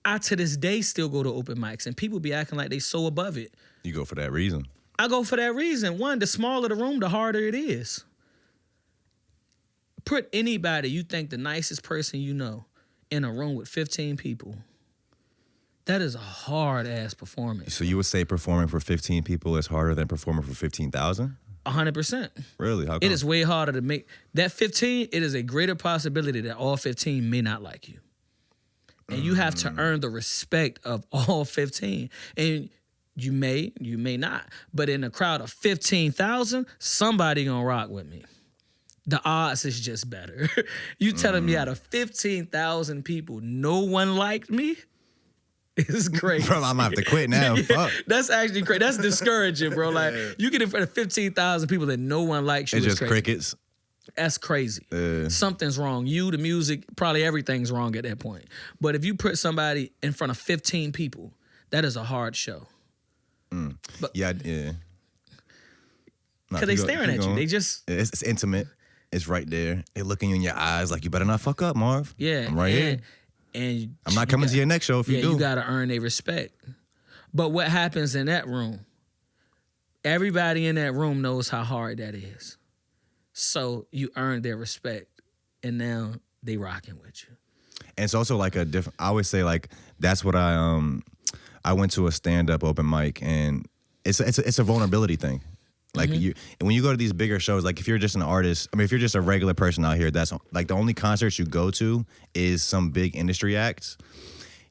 I, to this day, still go to open mics, and people be acting like they so above it. You go for that reason. I go for that reason. One, the smaller the room, the harder it is. Put anybody you think the nicest person you know in a room with 15 people. That is a hard-ass performance. So you would say performing for 15 people is harder than performing for 15,000? 100%. Really? How come? It is way harder to make. That 15, it is a greater possibility that all 15 may not like you. And you have to earn the respect of all 15. And you may not. But in a crowd of 15,000, somebody gonna rock with me. The odds is just better. You telling me out of 15,000 people, no one liked me? It's crazy. Bro, I'm gonna have to quit now. Fuck. That's actually crazy. That's discouraging, bro. Like, you get in front of 15,000 people that no one likes you. It's just crazy. crickets. That's crazy. Something's wrong. You, the music, probably everything's wrong at that point. But if you put somebody in front of 15 people, that is a hard show. But, Yeah. Because they staring at you. They just... It's intimate. It's right there. They looking you in your eyes like, you better not fuck up, Marv. Yeah. I'm right here. And I'm not coming to your next show if you do. You got to earn their respect. But what happens in that room, everybody in that room knows how hard that is. So you earn their respect, and now they rocking with you. And it's also like a different, I always say like, that's what I went to a stand-up open mic, and it's a vulnerability thing. Like you, and when you go to these bigger shows, like if you're just an artist, I mean, if you're just a regular person out here, that's like the only concerts you go to is some big industry acts.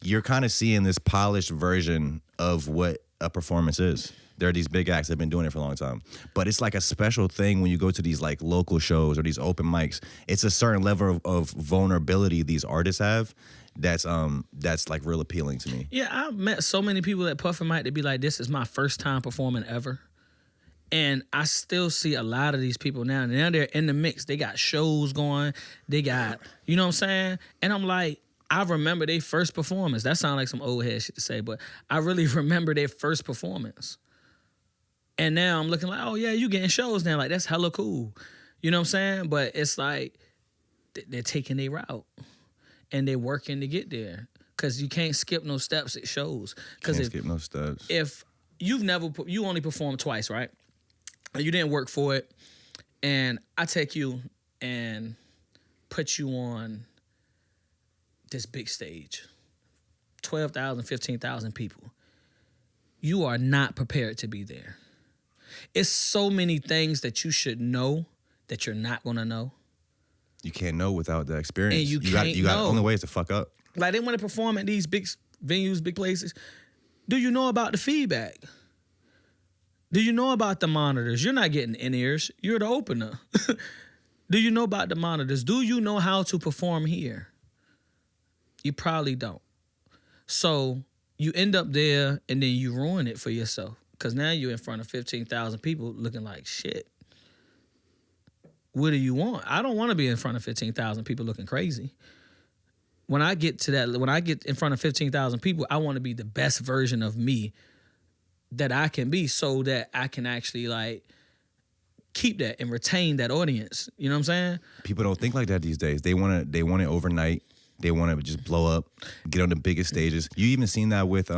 You're kind of seeing this polished version of what a performance is. There are these big acts that have been doing it for a long time. But it's like a special thing when you go to these like local shows or these open mics. It's a certain level of vulnerability these artists have that's like real appealing to me. Yeah, I've met so many people at Puff and Mic that be like, this is my first time performing ever. And I still see a lot of these people now. Now they're in the mix. They got shows going. They got, you know what I'm saying? And I'm like, I remember their first performance. That sounds like some old head shit to say, but I really remember their first performance. And now I'm looking like, oh yeah, you getting shows now. Like, that's hella cool. You know what I'm saying? But it's like, they're taking their route. And they're working to get there. Because you can't skip no steps at shows. Can't skip no steps. If you only performed twice, right? You didn't work for it. And I take you and put you on this big stage. 12,000, 15,000 people. You are not prepared to be there. It's so many things that you should know that you're not going to know. You can't know without the experience. And you got can't the know. only way is to fuck up. Like, they want to perform at these big venues, big places. Do you know about the feedback? Do you know about the monitors? You're not getting in-ears. You're the opener. Do you know about the monitors? Do you know how to perform here? You probably don't. So you end up there and then you ruin it for yourself. Because now you're in front of 15,000 people looking like shit. What do you want? I don't want to be in front of 15,000 people looking crazy. When I get in front of 15,000 people, I want to be the best version of me that I can be so that I can actually like keep that and retain that audience. You know what I'm saying? People don't think like that these days. They want it overnight. They want to just blow up, get on the biggest stages. You even seen that with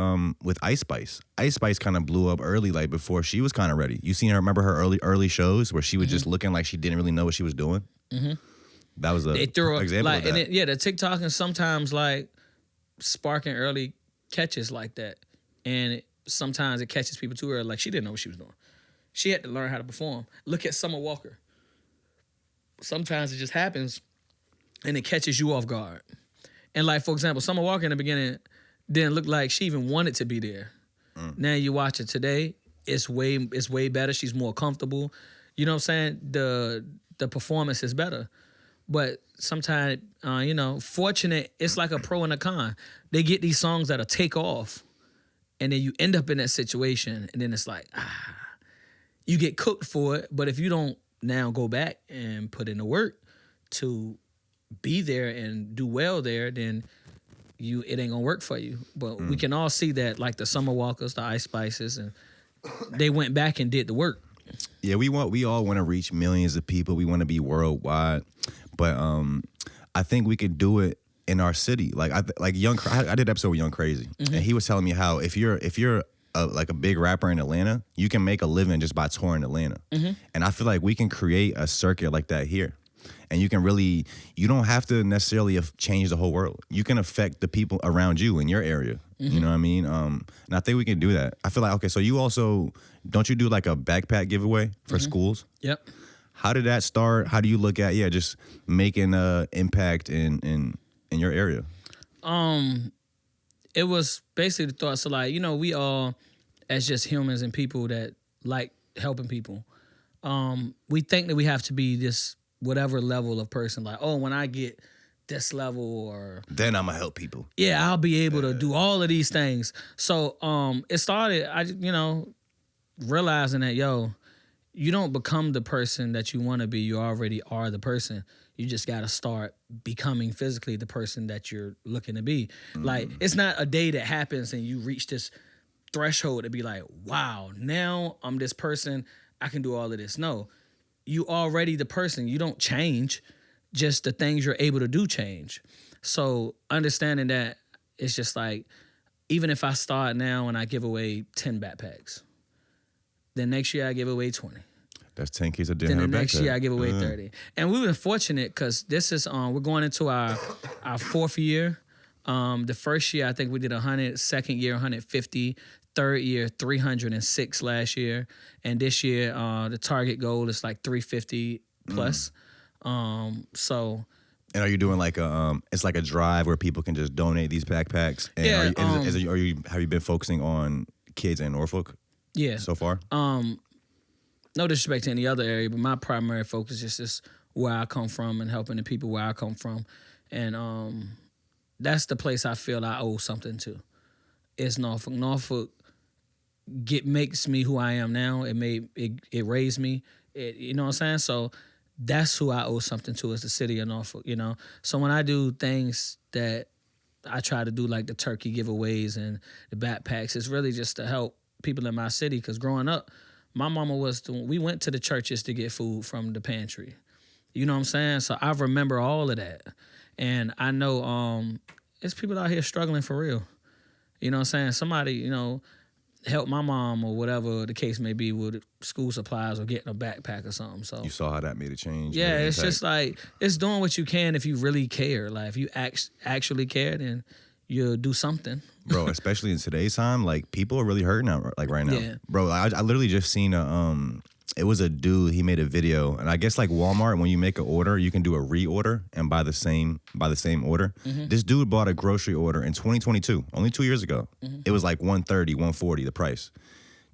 Ice Spice. Ice Spice kind of blew up early, like before she was kind of ready. You seen her? Remember her early shows where she was just looking like she didn't really know what she was doing. Mm-hmm. That was example like, of that. And the TikTok and sometimes like sparking early catches like that, and sometimes it catches people too early. Like, she didn't know what she was doing. She had to learn how to perform. Look at Summer Walker. Sometimes it just happens, and it catches you off guard. And like, for example, Summer Walker in the beginning didn't look like she even wanted to be there. Now you watch it today, it's way better. She's more comfortable. You know what I'm saying? The performance is better. But sometimes, fortunate, it's like a pro and a con. They get these songs that'll take off, and then you end up in that situation, and then it's like, you get cooked for it. But if you don't now go back and put in the work to be there and do well there, then it ain't gonna work for you. But we can all see that, like the Summer Walkers, the Ice Spices, and they went back and did the work. Yeah, we all want to reach millions of people. We want to be worldwide, but I think we could do it in our city. Like I did an episode with Young Crazy, and he was telling me how if you're like a big rapper in Atlanta, you can make a living just by touring Atlanta. And I feel like we can create a circuit like that here. And you don't have to necessarily change the whole world. You can affect the people around you in your area. You know what I mean? And I think we can do that. I feel like, okay, so you also, don't you do like a backpack giveaway for schools? Yep. How did that start? How do you look at, just making an impact in your area? It was basically the thought. So like, we all, as just humans and people that like helping people, we think that we have to be this whatever level of person, like, oh, when I get this level, or then I'm gonna help people. Yeah, I'll be able to do all of these things. So it started, realizing that, you don't become the person that you want to be. You already are the person. You just got to start becoming physically the person that you're looking to be. Like, it's not a day that happens and you reach this threshold to be like, wow, now I'm this person, I can do all of this. No, you already the person. You don't change, just the things you're able to do change. So understanding that, it's just like, even if I start now and I give away 10 backpacks, then next year I give away 20. That's 10 kids a day. Then the next year I give away 30. And we've been fortunate because this is we're going into our fourth year. The first year I think we did 100, second year 150, third year, 306 last year, and this year the target goal is like 350 plus. So. And are you doing like it's like a drive where people can just donate these backpacks? And Yeah. have you been focusing on kids in Norfolk? Yeah. So far? No disrespect to any other area, but my primary focus is just where I come from and helping the people where I come from. And that's the place I feel I owe something to. It's Norfolk. Norfolk makes me who I am now. It raised me. You know what I'm saying? So that's who I owe something to, is the city of Norfolk, you know? So when I do things that I try to do, like the turkey giveaways and the backpacks, it's really just to help people in my city. Because growing up, my mama we went to the churches to get food from the pantry. You know what I'm saying? So I remember all of that. And I know it's people out here struggling for real. You know what I'm saying? Somebody, you know, help my mom or whatever the case may be with school supplies or getting a backpack or something. So You saw how that made a change. yeah, made an it's impact. just like, it's doing what you can if you really care. Like if you actually care, then you'll do something. Bro, especially in today's time, like people are really hurting out like right now. Yeah. Bro, I literally just seen it was a dude, he made a video, and I guess like Walmart, when you make an order, you can do a reorder and buy the same order. This dude bought a grocery order in 2022, only 2 years ago. It was like $130, $140 the price.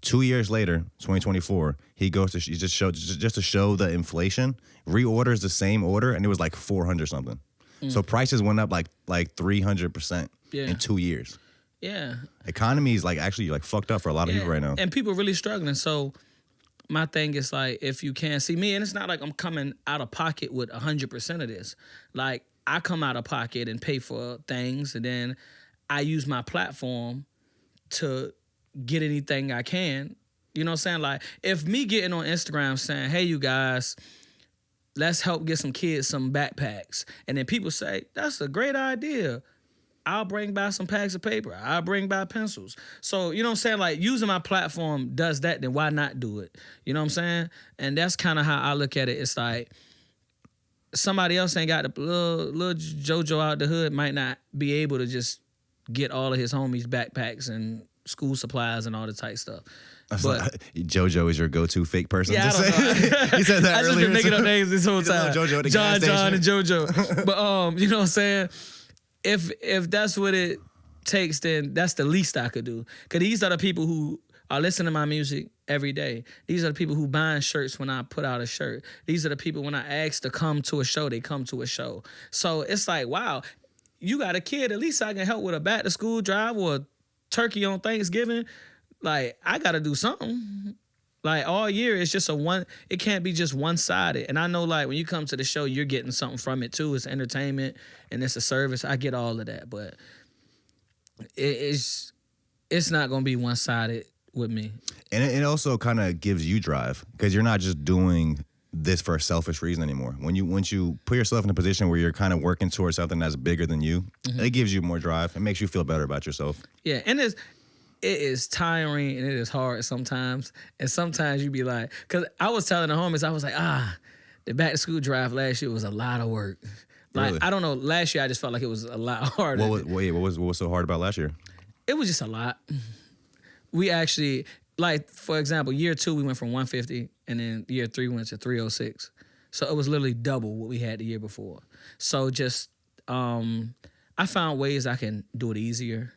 2 years later, 2024, he goes to just to show the inflation, reorders the same order, and it was like 400 something. So prices went up like 300% in 2 years. Yeah. Economy is like actually like fucked up for a lot of people right now. And people are really struggling. So my thing is like, if you can see me, and it's not like I'm coming out of pocket with 100% of this. Like I come out of pocket and pay for things, and then I use my platform to get anything I can. You know what I'm saying? Like if me getting on Instagram saying, hey, you guys, let's help get some kids some backpacks. And then people say, that's a great idea. I'll bring by some packs of paper. I'll bring by pencils. So, you know what I'm saying? Like, using my platform does that, then why not do it? You know what I'm saying? And that's kind of how I look at it. It's like, somebody else ain't got the little JoJo out the hood might not be able to just get all of his homies backpacks and school supplies and all the tight stuff. But JoJo is your go-to fake person. yeah, to I don't say. know. He said that I just earlier. been making up names this whole time. JoJo at the gas John, station. and JoJo. But you know what I'm saying? If that's what it takes, then that's the least I could do. Cause these are the people who are listening to my music every day. These are the people who buying shirts when I put out a shirt. These are the people when I ask to come to a show, they come to a show. So it's like, wow, you got a kid, at least I can help with a back to school drive or a turkey on Thanksgiving. Like, I gotta do something. Like all year, it's just it can't be just one-sided. And I know like when you come to the show, you're getting something from it too. It's entertainment and it's a service. I get all of that, but it's not gonna be one-sided with me. And it also kind of gives you drive because you're not just doing this for a selfish reason anymore. Once you put yourself in a position where you're kind of working towards something that's bigger than you, it gives you more drive. It makes you feel better about yourself. Yeah, and it is tiring and it is hard sometimes. And sometimes you be like, because I was telling the homies, I was like, the back to school drive last year was a lot of work. Like, Really? I don't know, last year I just felt like it was a lot harder. What was so hard about last year? It was just a lot. We actually, like, for example, year 2, we went from 150, and then year 3, we went to 306. So it was literally double what we had the year before. So just, I found ways I can do it easier,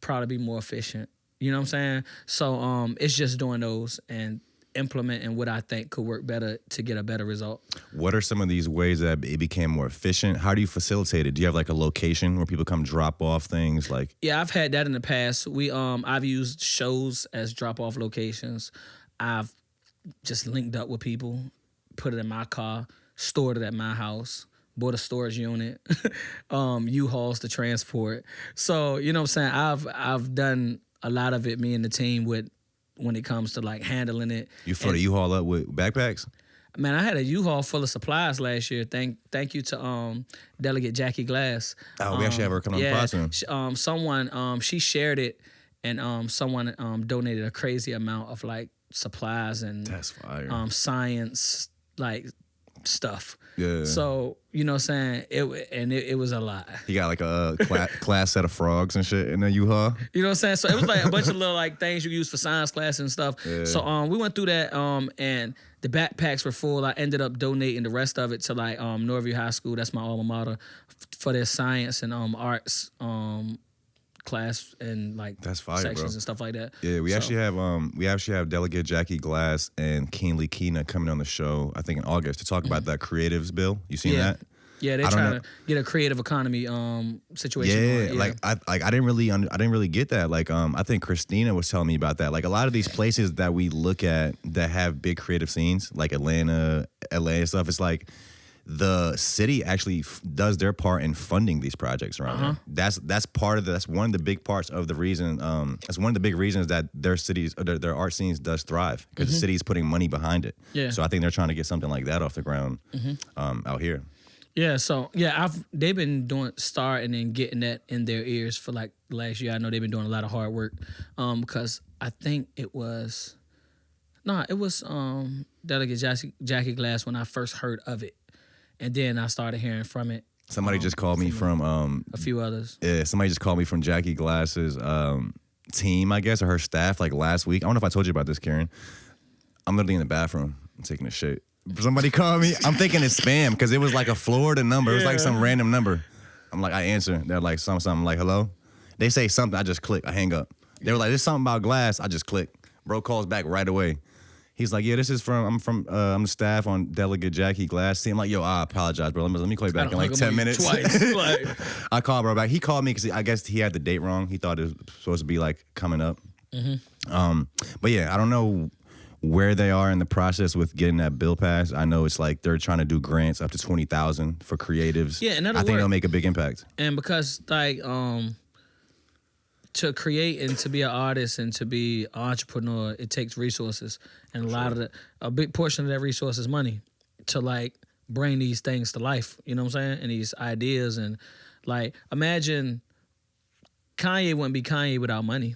probably be more efficient. You know what I'm saying? So it's just doing those and implementing what I think could work better to get a better result. What are some of these ways that it became more efficient? How do you facilitate it? Do you have like a location where people come drop off things? Like, Yeah, I've had that in the past. I've used shows as drop off locations. I've just linked up with people, put it in my car, stored it at my house, bought a storage unit, U-Hauls to transport. So, you know what I'm saying? I've done a lot of it, me and the team, when it comes to like handling it. you fill the U-Haul up with backpacks? Man, I had a U-Haul full of supplies last year. Thank you to Delegate Jackie Glass. Oh, we actually have her come on the pod soon. Someone she shared it, and someone donated a crazy amount of like supplies and That's fire. science like stuff. Yeah. So, you know what I'm saying? It was a lot. He got like a class set of frogs and shit in the U-Haul. You know what I'm saying? So it was like a bunch of little like things you use for science class and stuff. Yeah. So we went through that and the backpacks were full. I ended up donating the rest of it to like Norview High School. That's my alma mater for their science and arts class and like That's fire, sections bro. and stuff like that. Yeah, we actually have Delegate Jackie Glass and Keenly Keena coming on the show, I think in August, to talk about that creatives bill. You seen that? Yeah, they're trying to get a creative economy situation. Yeah, going. like I didn't really get that. Like I think Christina was telling me about that. Like a lot of these places that we look at that have big creative scenes, like Atlanta, LA and stuff, it's like the city actually does their part in funding these projects around here. That's one of the big parts of the reason. That's one of the big reasons that their cities, or their art scenes, does thrive because the city's putting money behind it. Yeah. So I think they're trying to get something like that off the ground out here. Yeah, so they've been starting and getting that in their ears for like last year. I know they've been doing a lot of hard work because I think it was Delegate Jackie Glass when I first heard of it. And then I started hearing from it. Somebody just called me from a few others. Yeah, somebody just called me from Jackie Glass's team, I guess, or her staff, like last week. I don't know if I told you about this, Karen. I'm literally in the bathroom. I'm taking a shit. Somebody called me. I'm thinking it's spam because it was like a Florida number. It was like some random number. I'm like, I answer. They're like, something. I'm like, hello? They say something. I just click. I hang up. They were like, there's something about Glass. I just click. Bro calls back right away. He's like, yeah, I'm the staff on Delegate Jackie Glass team. I'm like, yo, I apologize, bro. Let me call you back in like 10 minutes. Twice. Like, I called bro back. He called me because I guess he had the date wrong. He thought it was supposed to be like coming up. But yeah, I don't know where they are in the process with getting that bill passed. I know it's like they're trying to do grants up to $20,000 for creatives. Yeah, and I think they'll make a big impact. And because like to create and to be an artist and to be an entrepreneur, it takes resources, and a big portion of that resource is money to like bring these things to life. You know what I'm saying? And these ideas, and like imagine Kanye wouldn't be Kanye without money.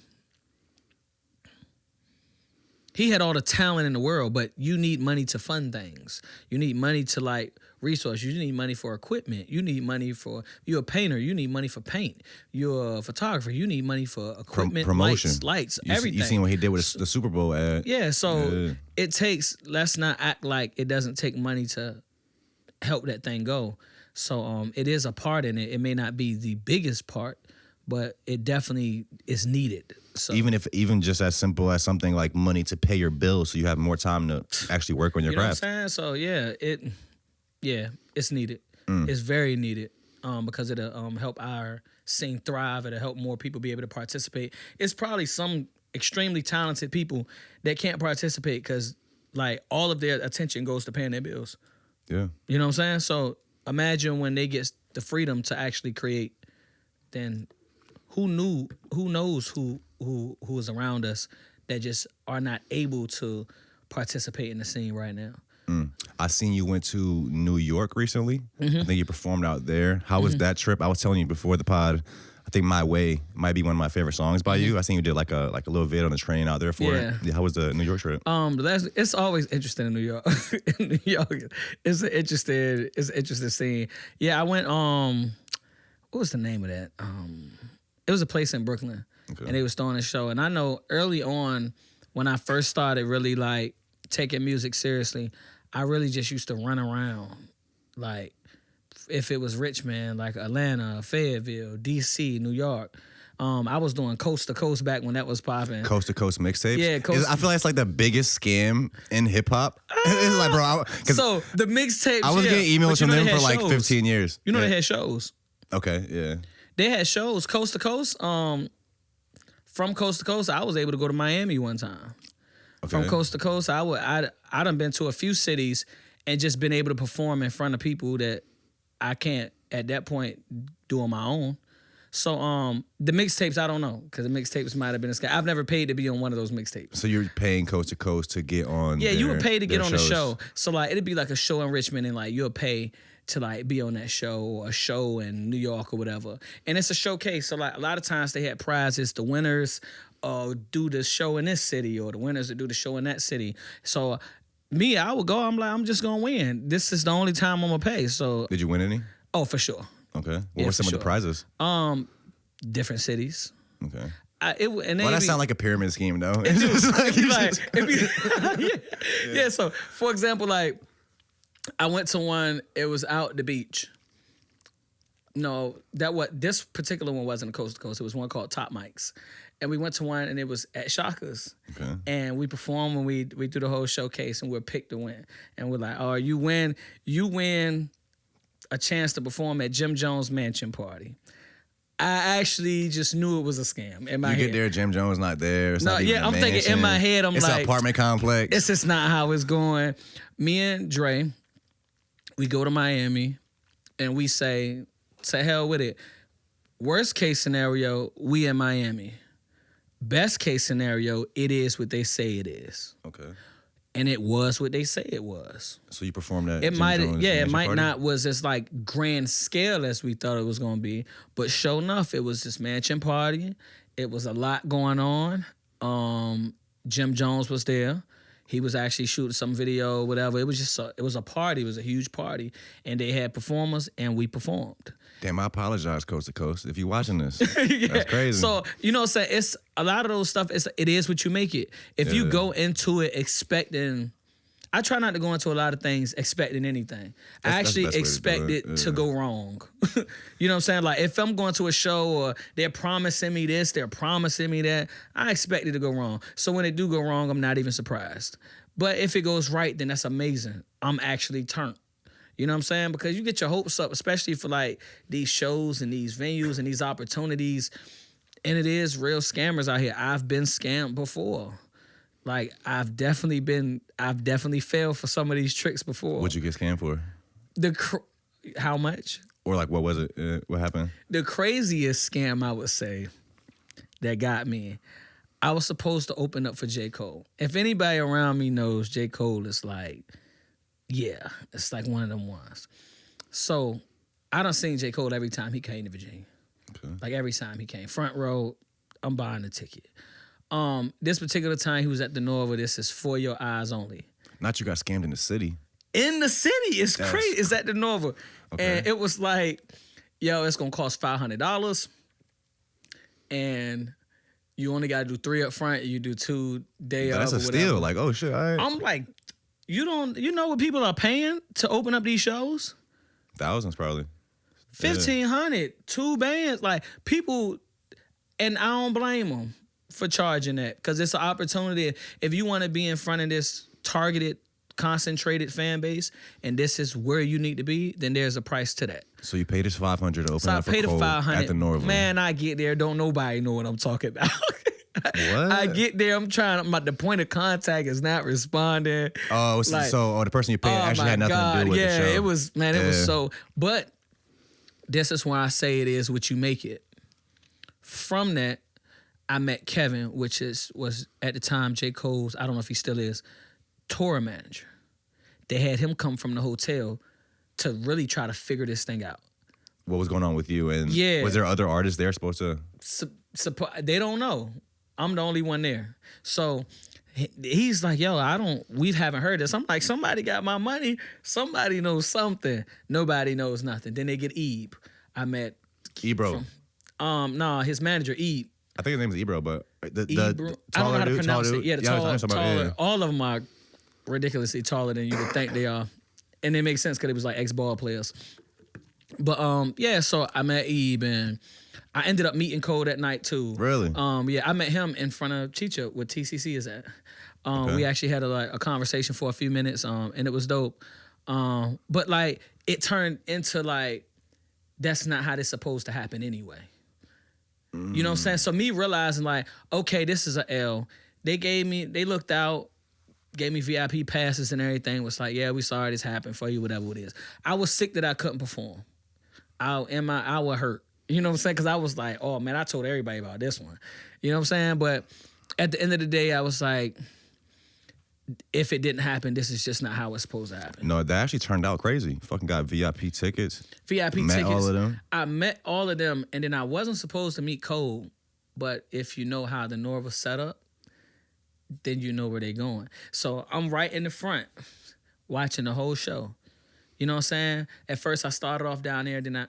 He had all the talent in the world, but you need money to fund things. You need money to like resource. You need money for equipment. You need money for, you're a painter. You need money for paint. You're a photographer. You need money for equipment, promotion, lights, everything. You seen what he did with the Super Bowl ad. Yeah, so it takes, let's not act like it doesn't take money to help that thing go. So it is a part in it. It may not be the biggest part, but it definitely is needed. So Even just as simple as something like money to pay your bills so you have more time to actually work on your craft. You know what I'm saying? So it's needed. It's very needed because it'll help our scene thrive. It'll help more people be able to participate. It's probably some extremely talented people that can't participate because like all of their attention goes to paying their bills. Yeah. You know what I'm saying? So imagine when they get the freedom to actually create, then who knows who is around us that just are not able to participate in the scene right now. I seen you went to New York recently. I think you performed out there. How was that trip? I was telling you before the pod, I think My Way might be one of my favorite songs by you. I seen you did like a little vid on the train out there for it. Yeah, how was the New York trip? It's always interesting in New York. In New York, it's an interesting scene. Yeah, I went. What was the name of that? It was a place in Brooklyn, and they was throwing a show. And I know early on, when I first started really like taking music seriously, I really just used to run around, like if it was Richmond, like Atlanta, Fayetteville, DC, New York. I was doing coast to coast back when that was popping. Coast to coast mixtapes. Yeah, I feel like it's like the biggest scam in hip hop. It's like, bro. So the mixtapes. I was getting emails from them for like 15 years. You know they had shows. Okay, yeah. They had shows coast to coast. From coast to coast, I was able to go to Miami one time. Okay. From coast to coast, I done been to a few cities and just been able to perform in front of people that I can't at that point do on my own. So the mixtapes, I don't know, because the mixtapes might have been a scam. I've never paid to be on one of those mixtapes. So you're paying coast to coast to get on? Yeah, you would pay to get on the show. So like it'd be like a show in Richmond, and like you'll pay to like be on that show, or a show in New York or whatever. And it's a showcase. So like a lot of times they had prizes. The winners do the show in this city, or the winners that do the show in that city. So me, I would go. I'm like, I'm just gonna win. This is the only time I'm gonna pay. So, Did you win any? oh, for sure. Okay. What Yeah, were for some of the sure. prizes? Different cities. Okay. And Well, that sounds like a pyramid scheme, though. It's just like, you just- yeah. So, for example, like I went to one. It was out the beach. No, this particular one wasn't a coast to coast. It was one called Top Mics, and we went to one, and it was at Shaka's. Okay. And we performed, and we do the whole showcase, and we're picked to win. And we're like, oh, you win a chance to perform at Jim Jones' mansion party. I actually just knew it was a scam in my head. You get there, Jim Jones not there. It's No, not even yeah, a I'm thinking in mansion. my head, it's like, an apartment complex. It's just not how it's going. Me and Dre, we go to Miami, and we say hell with it. Worst case scenario, we in Miami. Best case scenario, it is what they say it is. Okay. And it was what they say it was. So you performed at It Jim might, Jones' yeah, it mansion might party? not was as like grand scale as we thought it was gonna be, but sure enough, it was this mansion party. It was a lot going on. Jim Jones was there. He was actually shooting some video, whatever. It was just it was a party. It was a huge party, and they had performers, and we performed. Damn, I apologize, Coast to Coast, if you're watching this. Yeah. That's crazy. So, you know what I'm saying? It's a lot of those stuff, it is what you make it. If you Yeah. go into it expecting, I try not to go into a lot of things expecting anything. I That's the actually best way to do expect it. it to go wrong. You know what I'm saying? Like if I'm going to a show or they're promising me this, they're promising me that, I expect it to go wrong. So when it do go wrong, I'm not even surprised. But if it goes right, then that's amazing. I'm actually turned. You know what I'm saying? Because you get your hopes up, especially for like these shows and these venues and these opportunities. And it is real scammers out here. I've been scammed before. Like I've definitely failed for some of these tricks before. What'd you get scammed for? How much? Or like, what was it? What happened? The craziest scam I would say that got me, I was supposed to open up for J. Cole. If anybody around me knows, J. Cole is like, yeah, it's like one of them ones. So I done seen J. Cole every time he came to Virginia. Okay. Like every time he came. Front row, I'm buying the ticket. This particular time he was at the Nova, this is For Your Eyes Only. Not you got scammed in the city. In the city, it's That's- crazy. It's at the Nova. Okay. And it was like, yo, it's gonna cost $500. And you only gotta do 3 up front, you do 2 day That's of a or whatever. steal. Like, oh shit, all right. I'm like, you know what people are paying to open up these shows? Thousands probably. 1,500, 2 bands, like people, and I don't blame them for charging that because it's an opportunity. If you want to be in front of this targeted, concentrated fan base, and this is where you need to be, then there's a price to that. So you paid us $500 to open So I up for paid the Cole $500. at the Norval. Man, I get there, don't nobody know what I'm talking about. What? I get there, I'm the point of contact is not responding. Oh, Like, so the person you paid actually my had nothing to do with yeah, the show. it was, man, it was Yeah. so, but this is why I say it is what you make it. From that, I met Kevin, which was at the time J. Cole's, I don't know if he still is, tour manager. They had him come from the hotel to really try to figure this thing out. What was going on with you? And Yeah. was there other artists there supposed to? They don't know. I'm the only one there. So he's like, yo, we haven't heard this. I'm like, somebody got my money. Somebody knows something. Nobody knows nothing. Then they get Ebe. I met, Ebro. no, his manager, Ebe. I think his name is Ebro, but the Ebro. I don't know taller how to dude, pronounce tall it. Yeah, the dude. I taller. was talking about, yeah. All of them are ridiculously taller than you would think they are. And it makes sense because it was like ex-ball players. But yeah, so I met Ebe and I ended up meeting Cole that night too. Really? Yeah, I met him in front of Chicha where TCC is at. Okay. We actually had a conversation for a few minutes, and it was dope. But like it turned into like that's not how this supposed to happen anyway. You know what I'm saying? So me realizing like, okay, this is a L. They looked out, gave me VIP passes and everything. Was like, yeah, we sorry this happened for you, whatever it is. I was sick that I couldn't perform. I was hurt. You know what I'm saying? Because I was like, oh man, I told everybody about this one. You know what I'm saying? But at the end of the day, I was like, if it didn't happen, this is just not how it's supposed to happen. No, that actually turned out crazy. Fucking got VIP tickets. VIP Met tickets. all of them. I met all of them, and then I wasn't supposed to meet Cole. But if you know how the Norv was set up, then you know where they're going. So I'm right in the front watching the whole show. You know what I'm saying? At first I started off down there, then I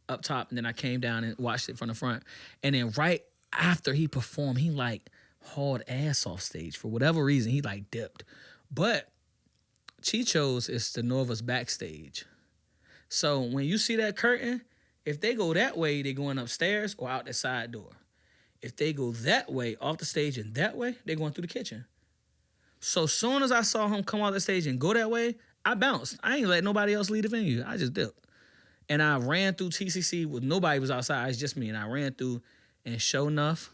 up top, and then I came down and watched it from the front. And then right after he performed, he like hauled ass off stage. For whatever reason, he like dipped. But Chicho's is the Nova's backstage. So when you see that curtain, if they go that way, they're going upstairs or out the side door. If they go that way, off the stage and that way, they're going through the kitchen. So soon as I saw him come off the stage and go that way, I bounced. I ain't let nobody else leave the venue. I just dipped. And I ran through TCC with nobody was outside. It's just me. And I ran through, and sure enough,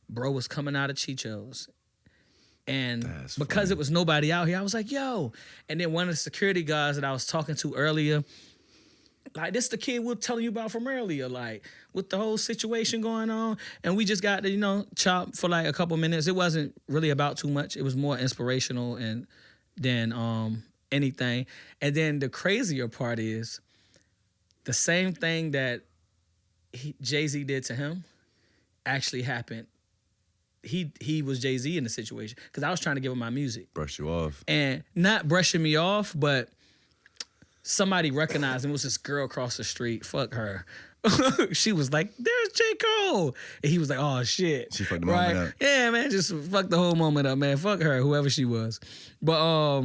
bro was coming out of Chicho's. And That's because funny. it was nobody out here, I was like, yo. And then one of the security guards that I was talking to earlier, like, this the kid we were telling you about from earlier, like, with the whole situation going on. And we just got to, chop for like a couple minutes. It wasn't really about too much. It was more inspirational and than anything. And then the crazier part is the same thing that Jay-Z did to him actually happened. He was Jay-Z in the situation because I was trying to give him my music. Brush you off. And not brushing me off, but somebody recognized him. It was this girl across the street. Fuck her. She was like, there's J. Cole. And he was like, oh, shit. She fucked the moment up. Yeah, man, just fuck the whole moment up, man. Fuck her, whoever she was. But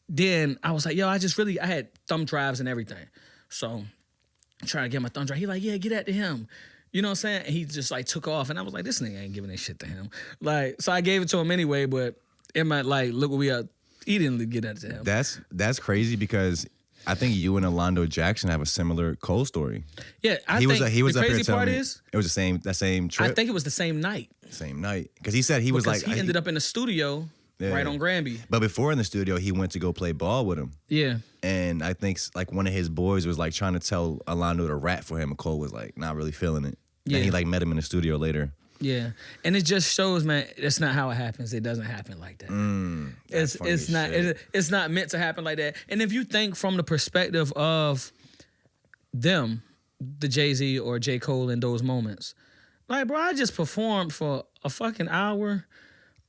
then I was like, yo, I had thumb drives and everything. So I'm trying to get my thumb drive. He like, yeah, get that to him. You know what I'm saying? And he just like took off. And I was like, this nigga ain't giving this shit to him. Like, so I gave it to him anyway, but it might like, look what we are. He didn't get that to him. That's crazy because I think you and Orlando Jackson have a similar Cole story. Yeah, He was the up here crazy telling part me is it was that same trip. I think it was the same night. Same night because he said he was Because like he ended up in the studio right on Granby. But before in the studio, he went to go play ball with him. Yeah. And I think like one of his boys was like trying to tell Orlando to rap for him, and Cole was like not really feeling it. Yeah. And he like met him in the studio later. Yeah. And it just shows, man, that's not how it happens. It doesn't happen like that. It's not meant to happen like that. And if you think from the perspective of them, the Jay-Z or J. Cole in those moments, like, bro, I just performed for a fucking hour.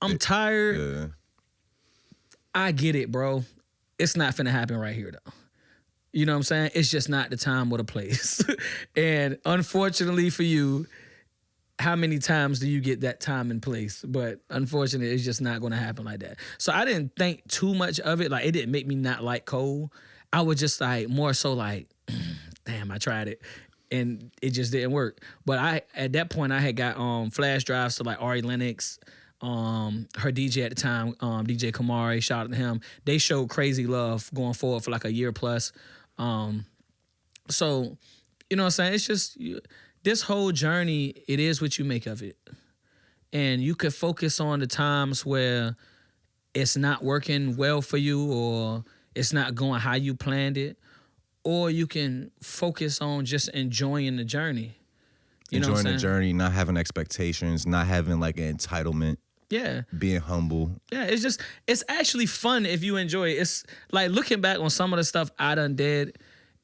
I'm tired. Yeah. I get it, bro. It's not finna happen right here, though. You know what I'm saying? It's just not the time or the place. And unfortunately for you, how many times do you get that time and place? But unfortunately, it's just not going to happen like that. So I didn't think too much of it. Like, it didn't make me not like Cole. I was just like, more so like, damn, I tried it. And it just didn't work. But at that point, I had got flash drives to like Ari Lennox, her DJ at the time, DJ Kamari, shout out to him. They showed crazy love going forward for like a year plus. So, you know what I'm saying? It's just, this whole journey, it is what you make of it. And you could focus on the times where it's not working well for you or it's not going how you planned it. Or you can focus on just enjoying the journey. You know what I'm Enjoying the saying? journey, not having expectations, not having like an entitlement. Yeah. Being humble. Yeah, it's actually fun if you enjoy it. It's like looking back on some of the stuff I done did,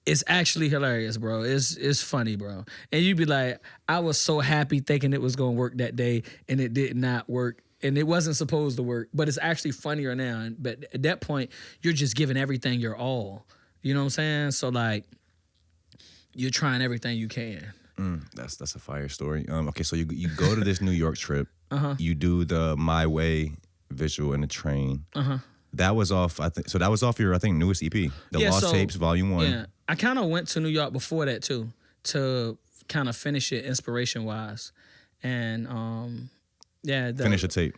it's actually hilarious, bro. It's funny, bro. And you'd be like, I was so happy thinking it was gonna work that day and it did not work. And it wasn't supposed to work, but it's actually funnier now. But at that point, you're just giving everything your all. You know what I'm saying? So like, you're trying everything you can. That's a fire story. Okay, so you go to this New York trip. You do the My Way visual in the train. That was off. That was off your newest EP, The Lost Tapes Volume 1. Yeah, I kind of went to New York before that too to kind of finish it inspiration wise, and Finish the tape.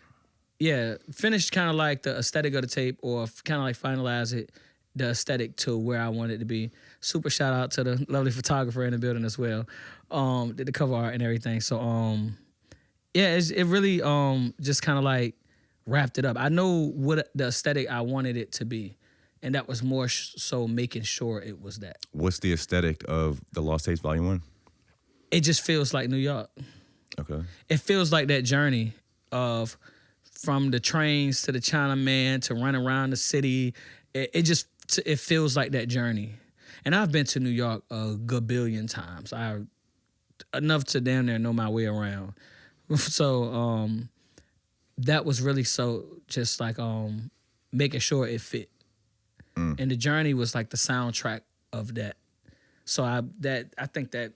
Yeah, finish kind of like the aesthetic of the tape, or kind of like finalize it, the aesthetic to where I want it to be. Super shout out to the lovely photographer in the building as well. Did the cover art and everything. So yeah, it really just kind of like wrapped it up. I know what the aesthetic I wanted it to be, and that was more so making sure it was that. What's the aesthetic of The Lost Tapes Volume 1? It just feels like New York. Okay. It feels like that journey of from the trains to the Chinaman to run around the city. It feels like that journey. And I've been to New York a good billion times. Enough to damn near know my way around. So that was really so just like making sure it fit. And the journey was like the soundtrack of that. So I think that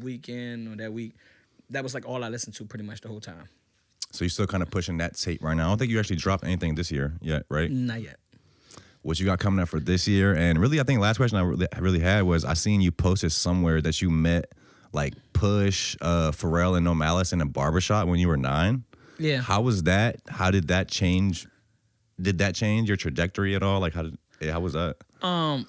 weekend or that week, that was like all I listened to pretty much the whole time. So you're still kind of pushing that tape right now. I don't think you actually dropped anything this year yet, right? Not yet. What you got coming up for this year? And really, I think last question I really had was I seen you posted somewhere that you met like Push, Pharrell, and No Malice in a barbershop when you were 9. Yeah. How was that? How did that change? Did that change your trajectory at all? Like how was that?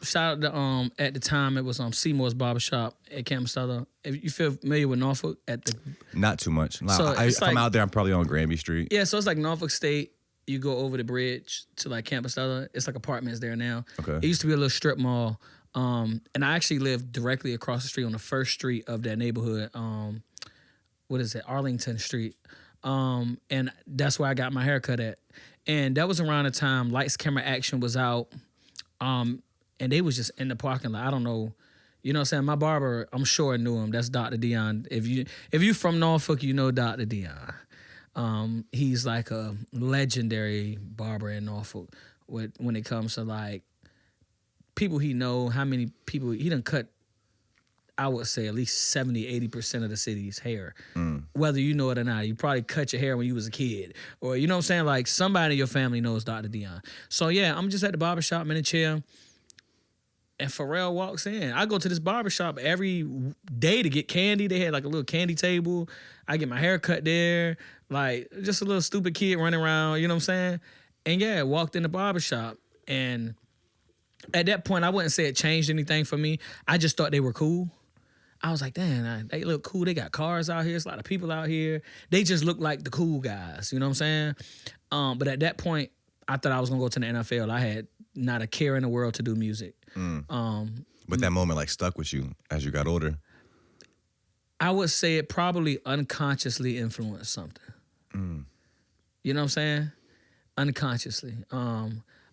Shout out to at the time it was Seymour's Barbershop at Campus Stella. If you feel familiar with Norfolk at the Not too much. So If I'm out there, I'm probably on Granby Street. Yeah, so it's like Norfolk State. You go over the bridge to like Campus Stella. It's like apartments there now. Okay. It used to be a little strip mall. And I actually lived directly across the street on the first street of that neighborhood. What is it? Arlington Street. And that's where I got my haircut at. And that was around the time Lights, Camera, Action was out. And they was just in the parking lot. I don't know. You know what I'm saying? My barber, I'm sure knew him. That's Dr. Dion. If you from Norfolk, you know Dr. Dion. He's like a legendary barber in Norfolk when it comes to like people he know, how many people he done cut. I would say at least 70-80% of the city's hair. Whether you know it or not. You probably cut your hair when you was a kid. Or you know what I'm saying? Like somebody in your family knows Dr. Dion. So yeah, I'm just at the barbershop, I'm in a chair. And Pharrell walks in. I go to this barbershop every day to get candy. They had like a little candy table. I get my hair cut there. Like just a little stupid kid running around, you know what I'm saying? And yeah, walked in the barbershop. And at that point, I wouldn't say it changed anything for me. I just thought they were cool. I was like, damn, they look cool. They got cars out here. There's a lot of people out here. They just look like the cool guys, you know what I'm saying? But at that point, I thought I was going to go to the NFL. I had not a care in the world to do music. But that moment like stuck with you as you got older. I would say it probably unconsciously influenced something. You know what I'm saying? Unconsciously.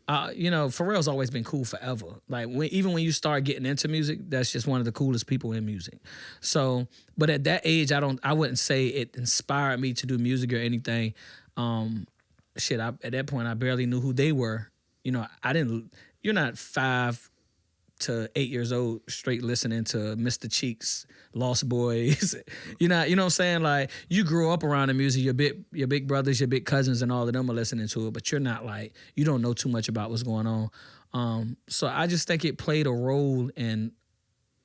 Pharrell's always been cool forever. Like even when you start getting into music, that's just one of the coolest people in music. So, but at that age, I wouldn't say it inspired me to do music or anything. At that point, I barely knew who they were. You know, you're not 5 to 8 years old straight listening to Mr. Cheeks, Lost Boys. You know what I'm saying? Like you grew up around the music, your big brothers, your big cousins and all of them are listening to it, but you're not like, you don't know too much about what's going on. So I just think it played a role in,